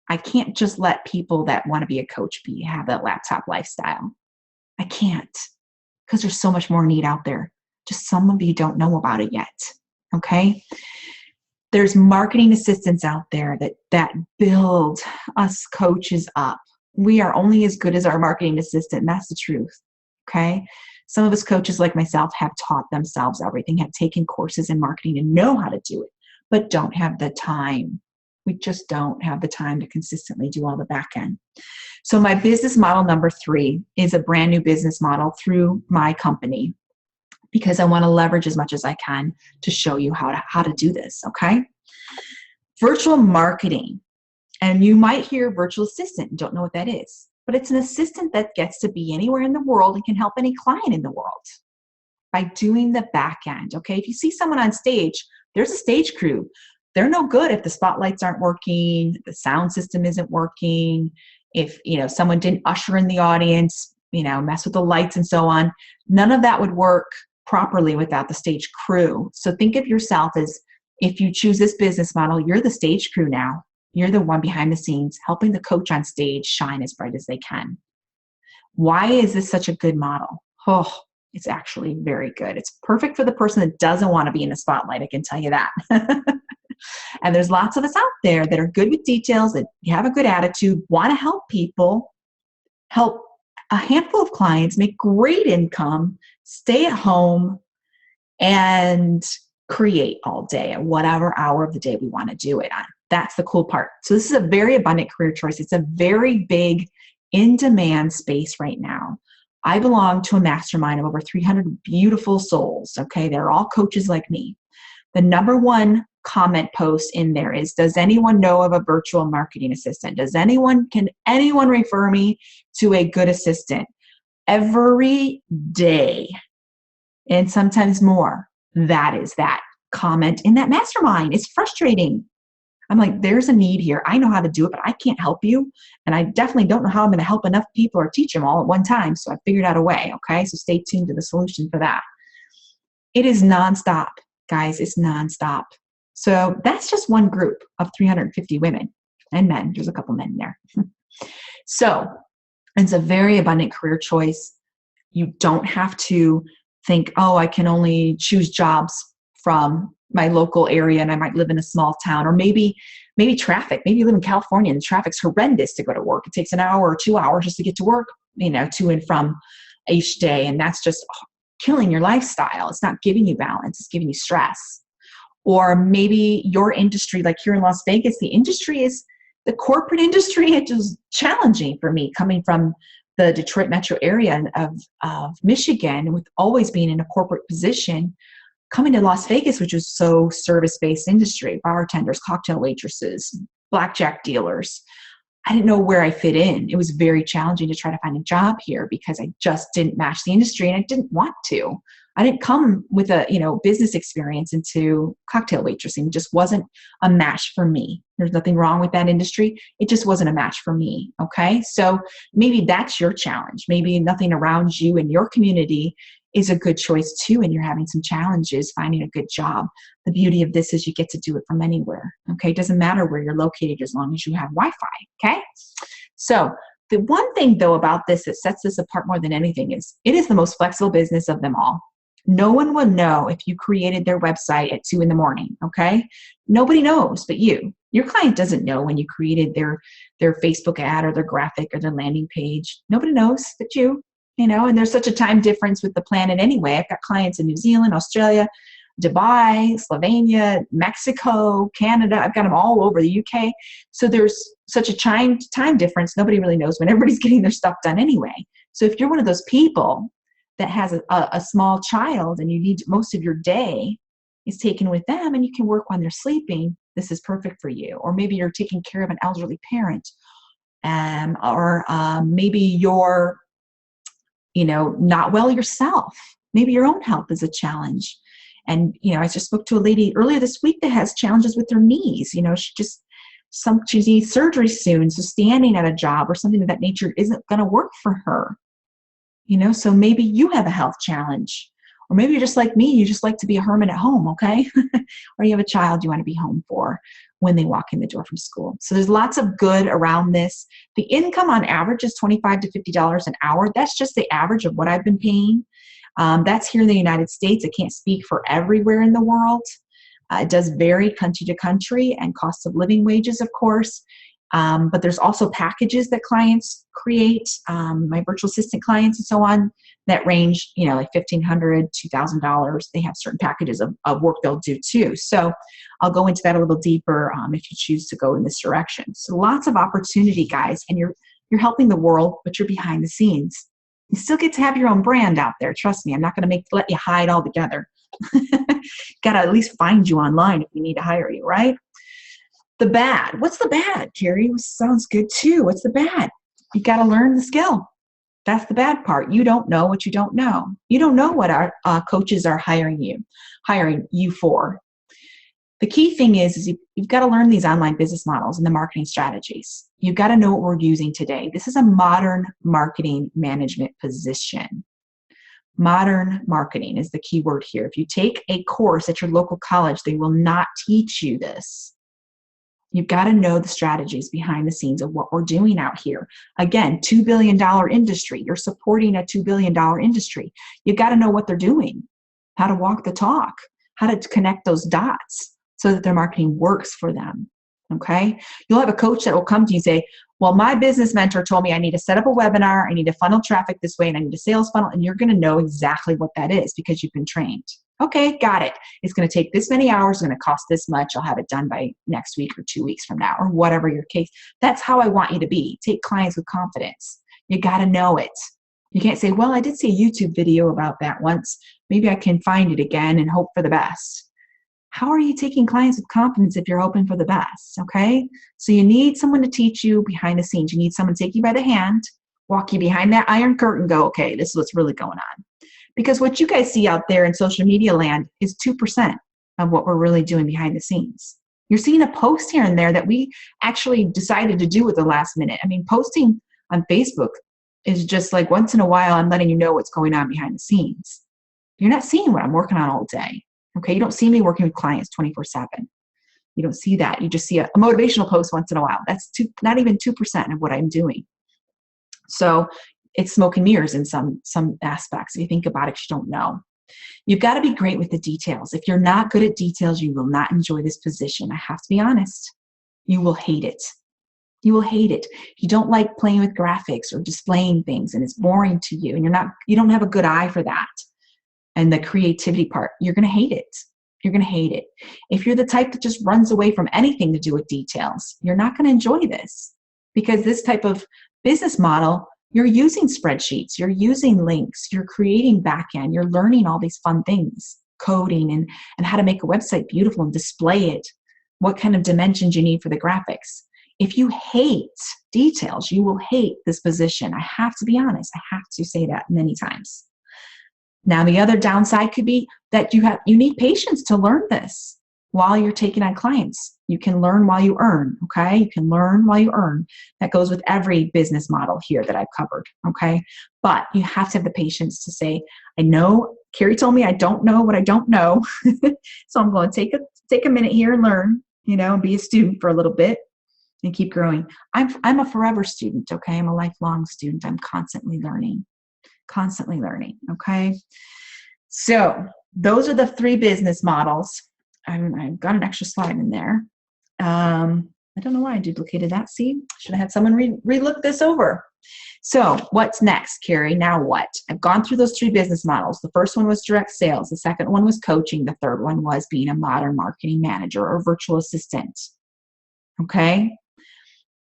I can't just let people that want to be a coach have that laptop lifestyle. I can't, because there's so much more need out there. Just some of you don't know about it yet, okay? There's marketing assistants out there that build us coaches up. We are only as good as our marketing assistant, and that's the truth, okay? Some of us coaches like myself have taught themselves everything, have taken courses in marketing and know how to do it, but don't have the time. We just don't have the time to consistently do all the back end. So my business model number 3 is a brand new business model through my company, because I want to leverage as much as I can to show you how to do this, okay? Virtual marketing. And you might hear virtual assistant and don't know what that is, but it's an assistant that gets to be anywhere in the world and can help any client in the world by doing the back end, okay? If you see someone on stage, there's a stage crew. They're no good if the spotlights aren't working, the sound system isn't working, if someone didn't usher in the audience, mess with the lights and so on. None of that would work properly without the stage crew. So think of yourself as, if you choose this business model, you're the stage crew now. You're the one behind the scenes helping the coach on stage shine as bright as they can. Why is this such a good model? Oh, it's actually very good. It's perfect for the person that doesn't want to be in the spotlight, I can tell you that. And there's lots of us out there that are good with details, that have a good attitude, want to help people, help a handful of clients, make great income, stay at home, and create all day at whatever hour of the day we want to do it on. That's the cool part. So this is a very abundant career choice. It's a very big, in-demand space right now. I belong to a mastermind of over 300 beautiful souls, okay? They're all coaches like me. The number one comment post in there is, does anyone know of a virtual marketing assistant? Can anyone refer me to a good assistant? Every day, and sometimes more, that is that comment in that mastermind. It's frustrating. I'm like, there's a need here. I know how to do it, but I can't help you. And I definitely don't know how I'm going to help enough people or teach them all at one time. So I figured out a way. Okay. So stay tuned to the solution for that. It is nonstop, guys. It's nonstop. So that's just one group of 350 women and men. There's a couple men there. So it's a very abundant career choice. You don't have to think, oh, I can only choose jobs from my local area and I might live in a small town, or maybe traffic. Maybe you live in California and the traffic's horrendous to go to work. It takes an hour or 2 hours just to get to work, to and from each day. And that's just killing your lifestyle. It's not giving you balance. It's giving you stress. Or maybe your industry, like here in Las Vegas, the corporate industry, it is challenging for me coming from the Detroit metro area of Michigan, with always being in a corporate position, coming to Las Vegas, which was so service-based industry, bartenders, cocktail waitresses, blackjack dealers. I didn't know where I fit in. It was very challenging to try to find a job here because I just didn't match the industry and I didn't want to. I didn't come with a, business experience into cocktail waitressing. It just wasn't a match for me. There's nothing wrong with that industry. It just wasn't a match for me. Okay. So maybe that's your challenge. Maybe nothing around you in your community is a good choice too, and you're having some challenges finding a good job. The beauty of this is you get to do it from anywhere. Okay. It doesn't matter where you're located as long as you have Wi-Fi. Okay. So the one thing though about this that sets this apart more than anything is it is the most flexible business of them all. No one will know if you created their website at 2 a.m, okay? Nobody knows but you. Your client doesn't know when you created their Facebook ad or their graphic or their landing page. Nobody knows but you, and there's such a time difference with the planet anyway. I've got clients in New Zealand, Australia, Dubai, Slovenia, Mexico, Canada. I've got them all over the UK. So there's such a time difference. Nobody really knows when everybody's getting their stuff done anyway. So if you're one of those people that has a small child and you need most of your day is taken with them and you can work when they're sleeping, this is perfect for you. Or maybe you're taking care of an elderly parent, or maybe you're, not well yourself. Maybe your own health is a challenge. And, I just spoke to a lady earlier this week that has challenges with her knees. She needs surgery soon. So standing at a job or something of that nature isn't going to work for her. So maybe you have a health challenge, or maybe you're just like me. You just like to be a hermit at home. Okay. Or you have a child you want to be home for when they walk in the door from school. So there's lots of good around this. The income on average is $25 to $50 an hour. That's just the average of what I've been paying. That's here in the United States. I can't speak for everywhere in the world. It does vary country to country, and cost of living wages, of course. But there's also packages that clients create, my virtual assistant clients and so on, that range, like $1,500, $2,000. They have certain packages of work they'll do too. So I'll go into that a little deeper if you choose to go in this direction. So lots of opportunity, guys, and you're helping the world, but you're behind the scenes. You still get to have your own brand out there. Trust me, I'm not going to let you hide altogether. Got to at least find you online if we need to hire you, right? The bad. What's the bad, Karie? Sounds good too. What's the bad? You got to learn the skill. That's the bad part. You don't know what you don't know. You don't know what our coaches are hiring you for. The key thing is you've got to learn these online business models and the marketing strategies. You've got to know what we're using today. This is a modern marketing management position. Modern marketing is the key word here. If you take a course at your local college, they will not teach you this. You've got to know the strategies behind the scenes of what we're doing out here. Again, $2 billion industry. You're supporting a $2 billion industry. You've got to know what they're doing, how to walk the talk, how to connect those dots so that their marketing works for them. Okay? You'll have a coach that will come to you and say, well, my business mentor told me I need to set up a webinar, I need to funnel traffic this way, and I need a sales funnel, and you're going to know exactly what that is because you've been trained. Okay, got it. It's going to take this many hours, it's going to cost this much. I'll have it done by next week or 2 weeks from now, or whatever your case. That's how I want you to be. Take clients with confidence. You got to know it. You can't say, well, I did see a YouTube video about that once. Maybe I can find it again and hope for the best. How are you taking clients with confidence if you're hoping for the best? Okay, so you need someone to teach you behind the scenes. You need someone to take you by the hand, walk you behind that iron curtain, go, okay, this is what's really going on. Because what you guys see out there in social media land is 2% of what we're really doing behind the scenes. You're seeing a post here and there that we actually decided to do at the last minute. I mean, posting on Facebook is just like once in a while, I'm letting you know what's going on behind the scenes. You're not seeing what I'm working on all day. Okay, you don't see me working with clients 24/7. You don't see that. You just see a motivational post once in a while. That's not even 2% of what I'm doing. So it's smoke and mirrors in some aspects. If you think about it, you don't know. You've got to be great with the details. If you're not good at details, you will not enjoy this position. I have to be honest. You will hate it. You will hate it. You don't like playing with graphics or displaying things, and it's boring to you, and you don't have a good eye for that. And the creativity part, you're going to hate it. You're going to hate it. If you're the type that just runs away from anything to do with details, you're not going to enjoy this, because this type of business model, you're using spreadsheets, you're using links, you're creating backend, you're learning all these fun things, coding and how to make a website beautiful and display it, what kind of dimensions you need for the graphics. If you hate details, you will hate this position. I have to be honest. I have to say that many times. Now, the other downside could be that you need patience to learn this while you're taking on clients. You can learn while you earn, okay? You can learn while you earn. That goes with every business model here that I've covered, okay? But you have to have the patience to say, I know, Karie told me I don't know what I don't know. So I'm going to take a minute here and learn, and be a student for a little bit and keep growing. I'm a forever student, okay? I'm a lifelong student. I'm constantly learning, okay? So those are the 3 business models. I've got an extra slide in there. I don't know why I duplicated that. See, should have had someone re-look this over. So what's next, Karie? Now what? I've gone through those 3 business models. The first one was direct sales. The second one was coaching. The third one was being a modern marketing manager or virtual assistant. Okay?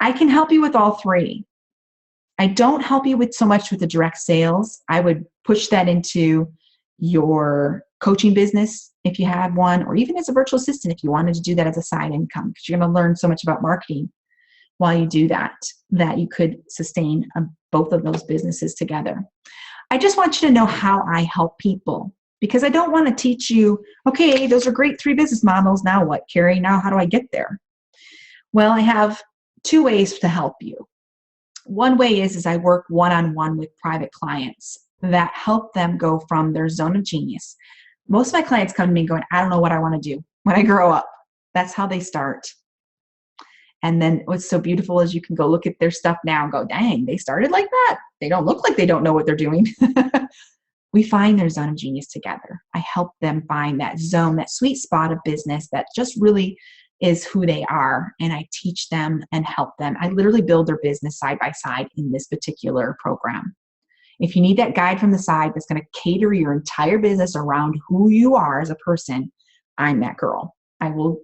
I can help you with all 3. I don't help you with so much with the direct sales. I would push that into your coaching business if you have one, or even as a virtual assistant if you wanted to do that as a side income, because you're going to learn so much about marketing while you do that, that you could sustain both of those businesses together. I just want you to know how I help people, because I don't want to teach you, okay, those are great 3 business models. Now what, Karie? Now how do I get there? Well, I have 2 ways to help you. One way is I work one-on-one with private clients that help them go from their zone of genius. Most of my clients come to me going, I don't know what I want to do when I grow up. That's how they start. And then what's so beautiful is you can go look at their stuff now and go, dang, they started like that. They don't look like they don't know what they're doing. We find their zone of genius together. I help them find that zone, that sweet spot of business that just really is who they are. And I teach them and help them. I literally build their business side by side in this particular program. If you need that guide from the side that's going to cater your entire business around who you are as a person, I'm that girl. I will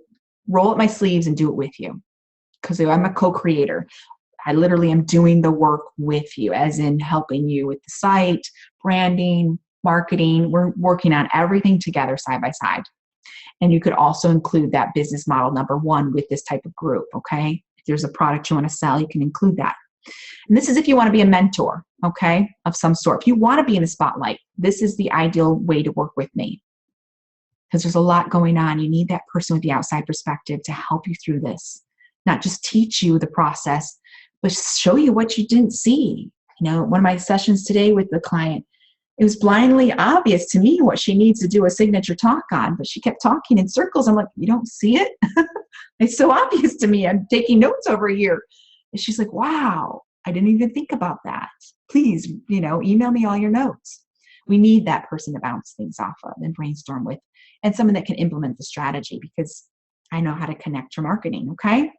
roll up my sleeves and do it with you, because I'm a co-creator. I literally am doing the work with you, as in helping you with the site, branding, marketing. We're working on everything together side by side. And you could also include that business model number 1 with this type of group, okay? If there's a product you want to sell, you can include that. And this is if you want to be a mentor, okay, of some sort. If you want to be in the spotlight, this is the ideal way to work with me, because there's a lot going on. You need that person with the outside perspective to help you through this, not just teach you the process, but show you what you didn't see. You know, one of my sessions today with the client, it was blindly obvious to me what she needs to do a signature talk on, but she kept talking in circles. I'm like, you don't see it? It's so obvious to me. I'm taking notes over here. And she's like, wow, I didn't even think about that. Please, email me all your notes. We need that person to bounce things off of and brainstorm with, and someone that can implement the strategy, because I know how to connect your marketing, okay?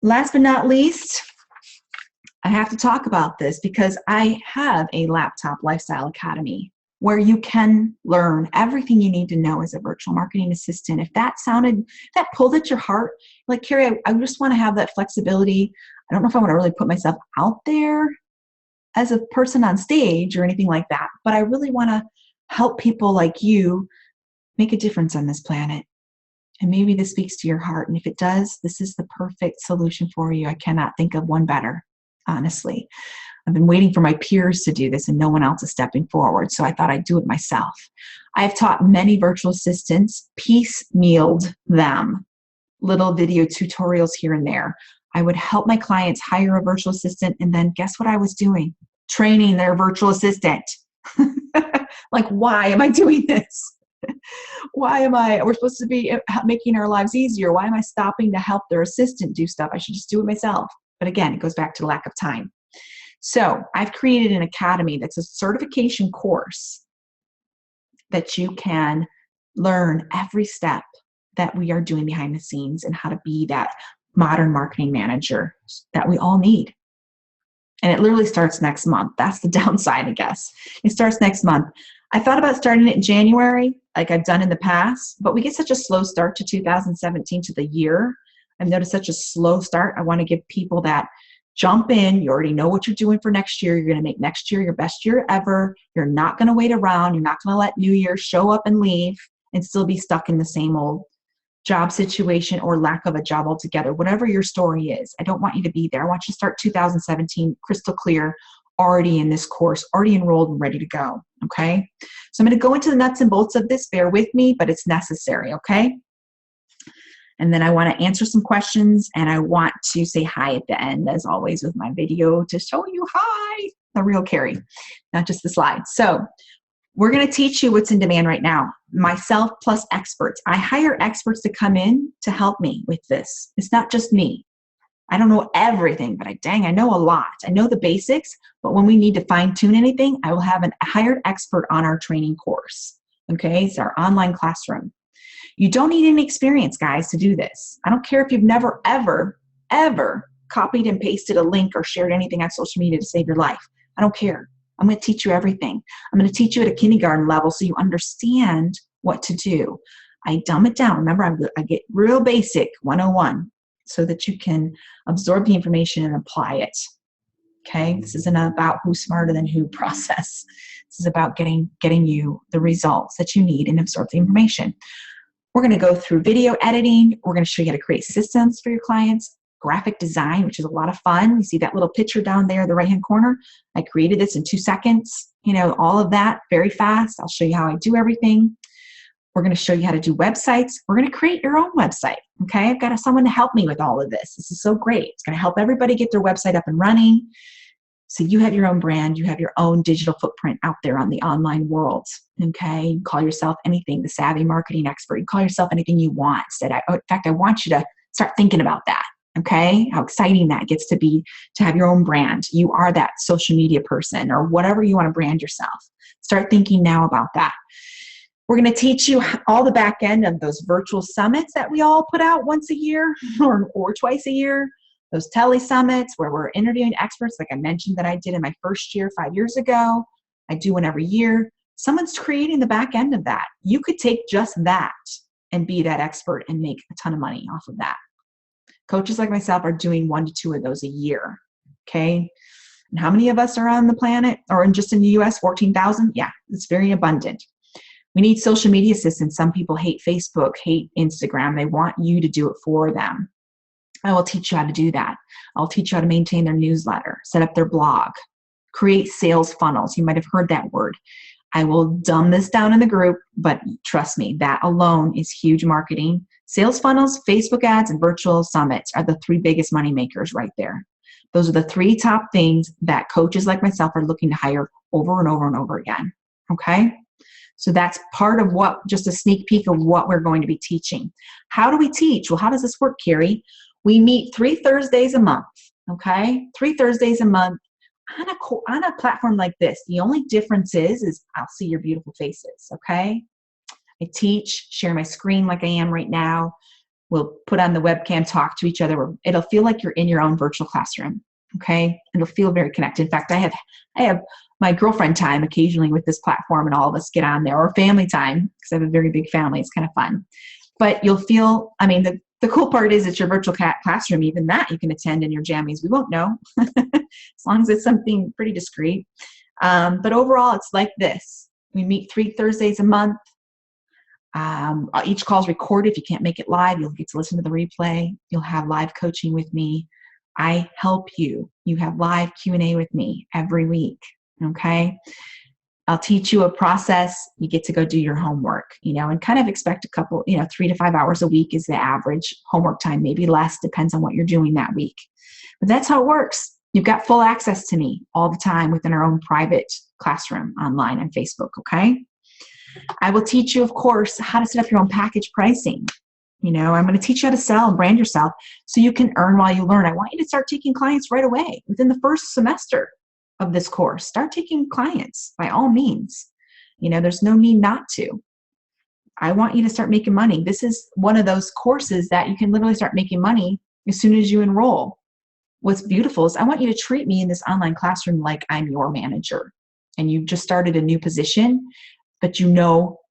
Last but not least, I have to talk about this because I have a laptop lifestyle academy where you can learn everything you need to know as a virtual marketing assistant. If that pulled at your heart, like, Karie, I just want to have that flexibility. I don't know if I want to really put myself out there as a person on stage or anything like that, but I really want to help people like you make a difference on this planet. And maybe this speaks to your heart. And if it does, this is the perfect solution for you. I cannot think of one better, honestly. I've been waiting for my peers to do this and no one else is stepping forward. So I thought I'd do it myself. I've taught many virtual assistants, piecemealed them, little video tutorials here and there. I would help my clients hire a virtual assistant, and then guess what I was doing? Training their virtual assistant. Like, why am I doing this? We're supposed to be making our lives easier. Why am I stopping to help their assistant do stuff? I should just do it myself. But again, it goes back to lack of time. So I've created an academy that's a certification course that you can learn every step that we are doing behind the scenes and how to be that modern marketing manager that we all need. And it literally starts next month. That's the downside, I guess. It starts next month. I thought about starting it in January, like I've done in the past, but we get such a slow start to 2017 to the year. I've noticed such a slow start. I want to give people that jump in. You already know what you're doing for next year. You're going to make next year your best year ever. You're not going to wait around. You're not going to let New Year show up and leave and still be stuck in the same old job situation or lack of a job altogether. Whatever your story is, I don't want you to be there. I want you to start 2017 crystal clear, already in this course, already enrolled and ready to go. Okay. So I'm going to go into the nuts and bolts of this. Bear with me, but it's necessary. Okay. And then I want to answer some questions, and I want to say hi at the end, as always, with my video to show you hi, the real Karie, not just the slides. So we're going to teach you what's in demand right now. Myself plus experts. I hire experts to come in to help me with this. It's not just me. I don't know everything, but I know a lot. I know the basics, but when we need to fine tune anything, I will have a hired expert on our training course. Okay, it's our online classroom. You don't need any experience, guys, to do this. I don't care if you've never, ever, ever copied and pasted a link or shared anything on social media to save your life. I don't care. I'm going to teach you everything. I'm going to teach you at a kindergarten level so you understand what to do. I dumb it down. Remember, I get real basic 101 so that you can absorb the information and apply it. Okay? This isn't about who's smarter than who process. This is about getting you the results that you need and absorb the information. We're going to go through video editing. We're going to show you how to create systems for your clients, graphic design, which is a lot of fun. You see that little picture down there in the right-hand corner? I created this in 2 seconds. All of that very fast. I'll show you how I do everything. We're going to show you how to do websites. We're going to create your own website. Okay, I've got someone to help me with all of this. This is so great. It's going to help everybody get their website up and running. So you have your own brand. You have your own digital footprint out there on the online world. Okay, you call yourself anything, the savvy marketing expert. You call yourself anything you want. In fact, I want you to start thinking about that. Okay, how exciting that gets to be to have your own brand. You are that social media person or whatever you want to brand yourself. Start thinking now about that. We're going to teach you all the back end of those virtual summits that we all put out once a year or twice a year. Those tele summits where we're interviewing experts, like I mentioned that I did in my first year 5 years ago. I do one every year. Someone's creating the back end of that. You could take just that and be that expert and make a ton of money off of that. Coaches like myself are doing 1 to 2 of those a year. Okay. And how many of us are on the planet or just in the US? 14,000? Yeah, it's very abundant. We need social media assistants. Some people hate Facebook, hate Instagram. They want you to do it for them. I will teach you how to do that. I'll teach you how to maintain their newsletter, set up their blog, create sales funnels. You might have heard that word. I will dumb this down in the group, but trust me, that alone is huge marketing. Sales funnels, Facebook ads, and virtual summits are the 3 biggest money makers right there. Those are the 3 top things that coaches like myself are looking to hire over and over and over again. Okay? So that's part of just a sneak peek of what we're going to be teaching. How do we teach? Well, how does this work, Karie? We meet 3 Thursdays a month, okay? 3 Thursdays a month on a platform like this. The only difference is I'll see your beautiful faces, okay? I teach, share my screen like I am right now. We'll put on the webcam, talk to each other. It'll feel like you're in your own virtual classroom, okay? It'll feel very connected. In fact, I have my girlfriend time occasionally with this platform, and all of us get on there, or family time, because I have a very big family. It's kind of fun. But you'll feel, the cool part is it's your virtual classroom. Even that you can attend in your jammies. We won't know as long as it's something pretty discreet. But overall, it's like this. We meet 3 Thursdays a month. Each call is recorded. If you can't make it live, you'll get to listen to the replay. You'll have live coaching with me. I help you. You have live Q&A with me every week. Okay. I'll teach you a process. You get to go do your homework, and kind of expect a couple, 3 to 5 hours a week is the average homework time, maybe less, depends on what you're doing that week. But that's how it works. You've got full access to me all the time within our own private classroom online on Facebook. Okay. I will teach you, of course, how to set up your own package pricing. I'm going to teach you how to sell and brand yourself so you can earn while you learn. I want you to start taking clients right away within the first semester of this course. Start taking clients by all means. There's no need not to. I want you to start making money. This is one of those courses that you can literally start making money as soon as you enroll. What's beautiful is I want you to treat me in this online classroom like I'm your manager, and you've just started a new position, but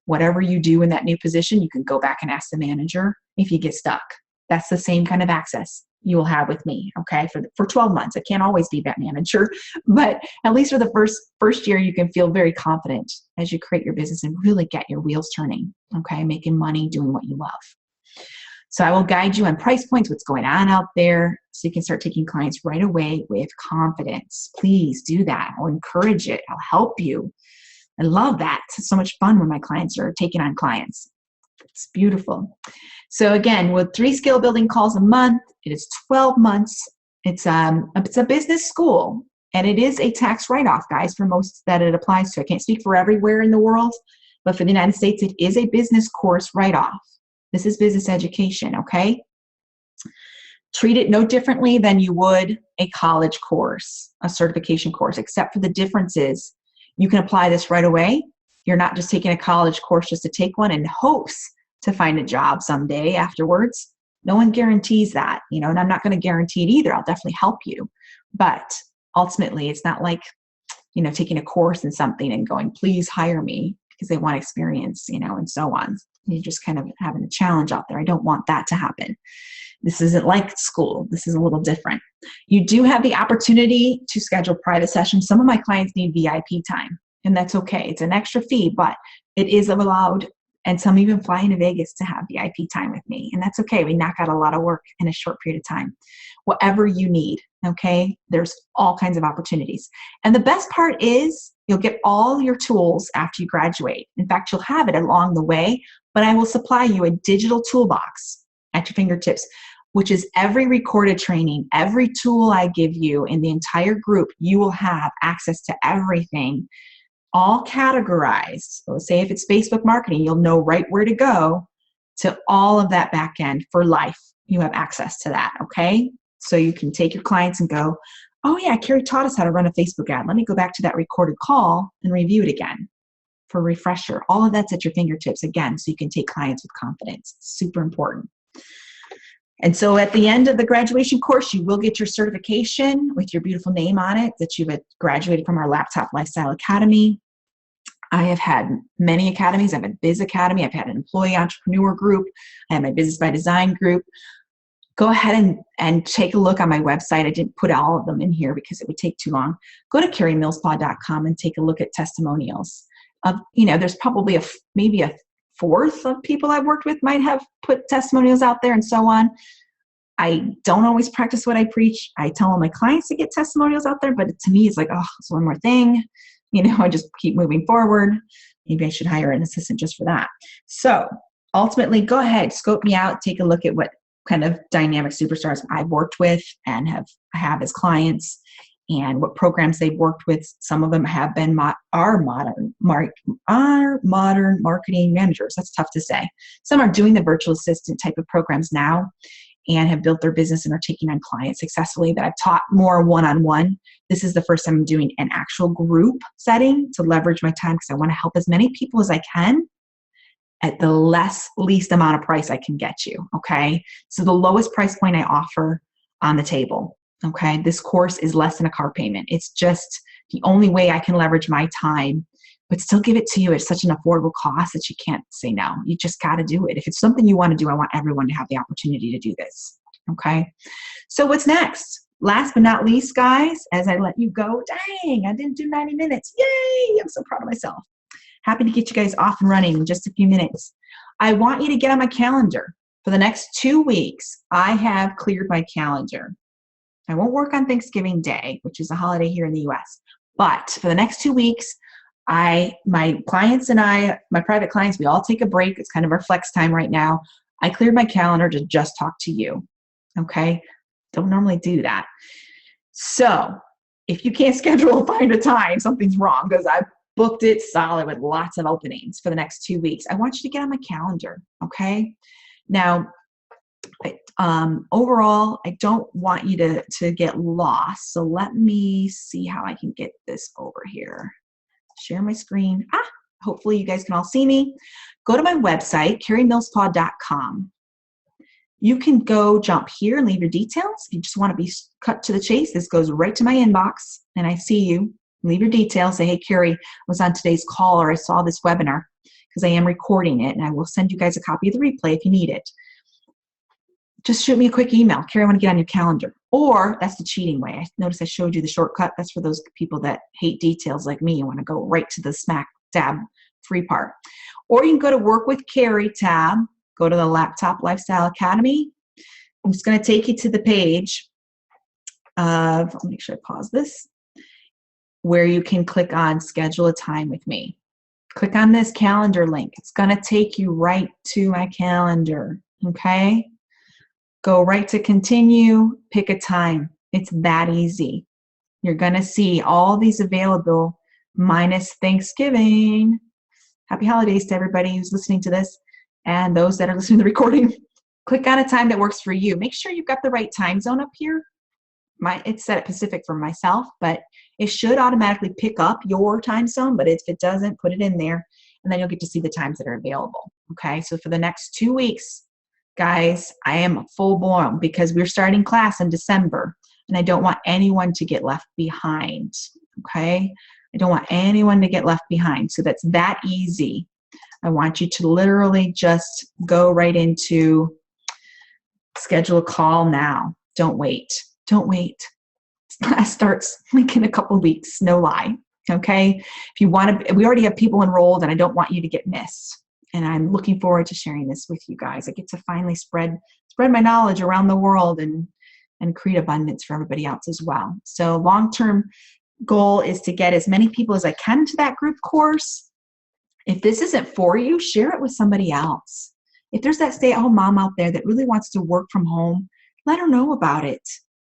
whatever you do in that new position, you can go back and ask the manager if you get stuck. That's the same kind of access you will have with me, okay, for 12 months. I can't always be that manager, but at least for the first year, you can feel very confident as you create your business and really get your wheels turning, okay, making money, doing what you love. So I will guide you on price points, what's going on out there, so you can start taking clients right away with confidence. Please do that. I'll encourage it. I'll help you. I love that. It's so much fun when my clients are taking on clients. It's beautiful. So again, with 3 skill building calls a month, it is 12 months. It's a business school, and it is a tax write-off, guys, for most that it applies to. I can't speak for everywhere in the world, but for the United States, it is a business course write-off. This is business education, okay? Treat it no differently than you would a college course, a certification course, except for the differences. You can apply this right away. You're not just taking a college course just to take one in hopes to find a job someday afterwards. No one guarantees that, and I'm not going to guarantee it either. I'll definitely help you. But ultimately, it's not like, taking a course in something and going, please hire me because they want experience, and so on. You're just kind of having a challenge out there. I don't want that to happen. This isn't like school. This is a little different. You do have the opportunity to schedule private sessions. Some of my clients need VIP time. And that's okay. It's an extra fee, but it is allowed. And some even fly into Vegas to have VIP time with me. And that's okay. We knock out a lot of work in a short period of time. Whatever you need, okay? There's all kinds of opportunities. And the best part is you'll get all your tools after you graduate. In fact, you'll have it along the way, but I will supply you a digital toolbox at your fingertips, which is every recorded training, every tool I give you in the entire group, you will have access to everything, all categorized. So say if it's Facebook marketing, you'll know right where to go to all of that back end for life. You have access to that, okay? So you can take your clients and go, oh yeah, Karie taught us how to run a Facebook ad. Let me go back to that recorded call and review it again for a refresher. All of that's at your fingertips again, so you can take clients with confidence. Super important. And so at the end of the graduation course, you will get your certification with your beautiful name on it that you've graduated from our Laptop Lifestyle Academy. I have had many academies. I've had Biz Academy. I've had an employee entrepreneur group. I have my Business by Design group. Go ahead and take a look on my website. I didn't put all of them in here because it would take too long. Go to kariemillspaw.com and take a look at testimonials. There's probably maybe a fourth of people I've worked with might have put testimonials out there and so on. I don't always practice what I preach. I tell all my clients to get testimonials out there, but to me, it's like, oh, it's one more thing. I just keep moving forward. Maybe I should hire an assistant just for that. So ultimately, go ahead, scope me out, take a look at what kind of dynamic superstars I've worked with and have as clients, and what programs they've worked with. Some of them have been our modern marketing managers. That's tough to say. Some are doing the virtual assistant type of programs now and have built their business and are taking on clients successfully that I've taught more one-on-one. This is the first time I'm doing an actual group setting to leverage my time because I want to help as many people as I can at the least amount of price I can get you, okay? So the lowest price point I offer on the table, okay? This course is less than a car payment. It's just the only way I can leverage my time, but still give it to you at such an affordable cost that you can't say no. You just got to do it. If it's something you want to do, I want everyone to have the opportunity to do this, okay? So what's next? Last but not least, guys, as I let you go, dang, I didn't do 90 minutes. Yay, I'm so proud of myself. Happy to get you guys off and running in just a few minutes. I want you to get on my calendar. For the next 2 weeks, I have cleared my calendar. I won't work on Thanksgiving Day, which is a holiday here in the US. But for the next 2 weeks, my clients and I, my private clients, we all take a break. It's kind of our flex time right now. I cleared my calendar to just talk to you. Okay? Don't normally do that. So if you can't schedule, find a time, something's wrong, because I've booked it solid with lots of openings for the next 2 weeks. I want you to get on my calendar, okay? Now, overall, I don't want you to get lost. So let me see how I can get this over here. Share my screen. Hopefully you guys can all see me. Go to my website, kariemillspaw.com. You can go jump here and leave your details. If you just want to be cut to the chase, this goes right to my inbox and I see you. Leave your details. Say, hey, Karie, I was on today's call, or I saw this webinar, because I am recording it, and I will send you guys a copy of the replay if you need it. Just shoot me a quick email. Karie, I want to get on your calendar. Or that's the cheating way. I noticed I showed you the shortcut. That's for those people that hate details like me and want to go right to the smack dab free part. Or you can go to Work with Karie tab, go to the Laptop Lifestyle Academy. I'm just going to take you to the page of, let me make sure I pause this, where you can click on schedule a time with me. Click on this calendar link. It's going to take you right to my calendar, okay? Go right to continue, pick a time. It's that easy. You're going to see all these available minus Thanksgiving. Happy holidays to everybody who's listening to this and those that are listening to the recording. Click on a time that works for you. Make sure you've got the right time zone up here. It's set at Pacific for myself, but it should automatically pick up your time zone, but if it doesn't, put it in there, and then you'll get to see the times that are available, okay? So for the next 2 weeks, guys, I am full blown because we're starting class in December, and I don't want anyone to get left behind, okay? I don't want anyone to get left behind, so that's that easy. I want you to literally just go right into schedule a call now. Don't wait. Don't wait. Class starts like in a couple of weeks, no lie. Okay. If you want to, we already have people enrolled and I don't want you to get missed. And I'm looking forward to sharing this with you guys. I get to finally spread my knowledge around the world and create abundance for everybody else as well. So long-term goal is to get as many people as I can to that group course. If this isn't for you, share it with somebody else. If there's that stay-at-home mom out there that really wants to work from home, let her know about it.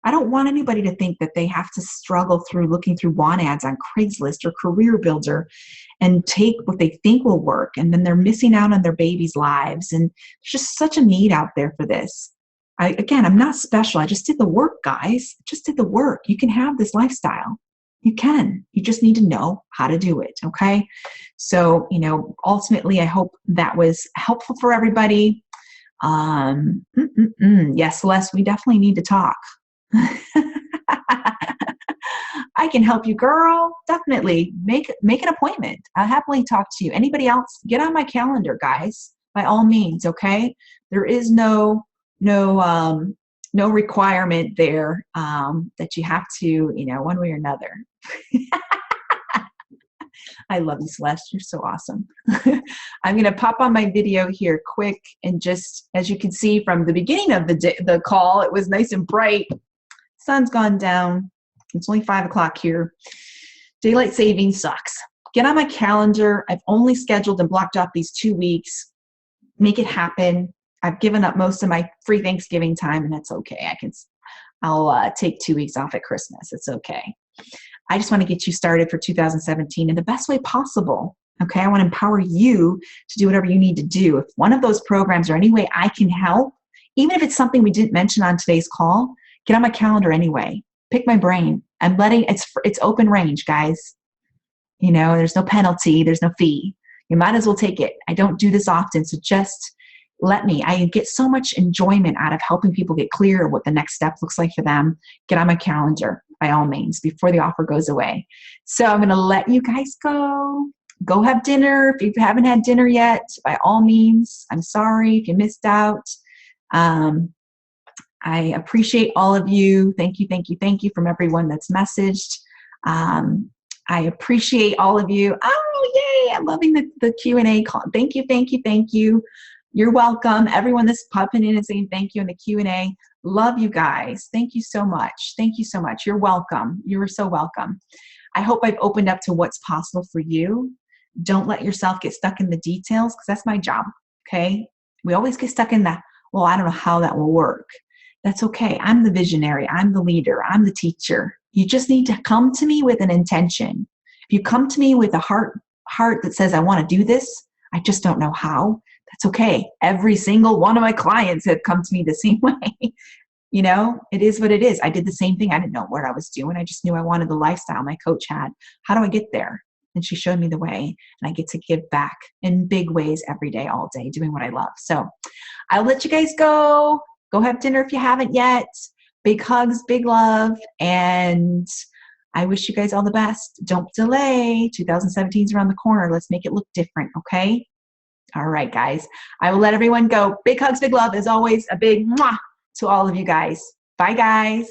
I don't want anybody to think that they have to struggle through looking through want ads on Craigslist or Career Builder and take what they think will work, and then they're missing out on their babies' lives. And there's just such a need out there for this. Again, I'm not special. I just did the work, guys. I just did the work. You can have this lifestyle. You can. You just need to know how to do it, okay? So, ultimately, I hope that was helpful for everybody. Yes, Celeste, we definitely need to talk. I can help you, girl. Definitely. Make an appointment. I'll happily talk to you. Anybody else, get on my calendar, guys, by all means, okay? There is no requirement there that you have to, one way or another. I love you, Celeste. You're so awesome. I'm going to pop on my video here quick, and just as you can see from the beginning of the call, it was nice and bright. Sun's gone down. It's only 5 o'clock here. Daylight savings sucks. Get on my calendar. I've only scheduled and blocked off these 2 weeks. Make it happen. I've given up most of my free Thanksgiving time, and that's okay. I'll take 2 weeks off at Christmas. It's okay. I just want to get you started for 2017 in the best way possible. Okay, I want to empower you to do whatever you need to do. If one of those programs or any way I can help, even if it's something we didn't mention on today's call, get on my calendar anyway. Pick my brain. I'm letting it's open range, guys. There's no penalty, there's no fee. You might as well take it. I don't do this often, so just let me. I get so much enjoyment out of helping people get clear what the next step looks like for them. Get on my calendar by all means before the offer goes away. So I'm going to let you guys go. Go have dinner. If you haven't had dinner yet, by all means, I'm sorry if you missed out. I appreciate all of you. Thank you, thank you, thank you from everyone that's messaged. I appreciate all of you. Oh, yay, I'm loving the Q&A call. Thank you, thank you, thank you. You're welcome. Everyone that's popping in and saying thank you in the Q&A. Love you guys. Thank you so much. Thank you so much. You're welcome. You're so welcome. I hope I've opened up to what's possible for you. Don't let yourself get stuck in the details, because that's my job, okay? We always get stuck in that, well, I don't know how that will work. That's okay. I'm the visionary. I'm the leader. I'm the teacher. You just need to come to me with an intention. If you come to me with a heart that says, I want to do this, I just don't know how, that's okay. Every single one of my clients have come to me the same way. It is what it is. I did the same thing. I didn't know what I was doing. I just knew I wanted the lifestyle my coach had. How do I get there? And she showed me the way, and I get to give back in big ways every day, all day, doing what I love. So I'll let you guys go. Go have dinner if you haven't yet. Big hugs, big love, and I wish you guys all the best. Don't delay. 2017 is around the corner. Let's make it look different, okay? All right, guys. I will let everyone go. Big hugs, big love. As always, a big mwah to all of you guys. Bye, guys.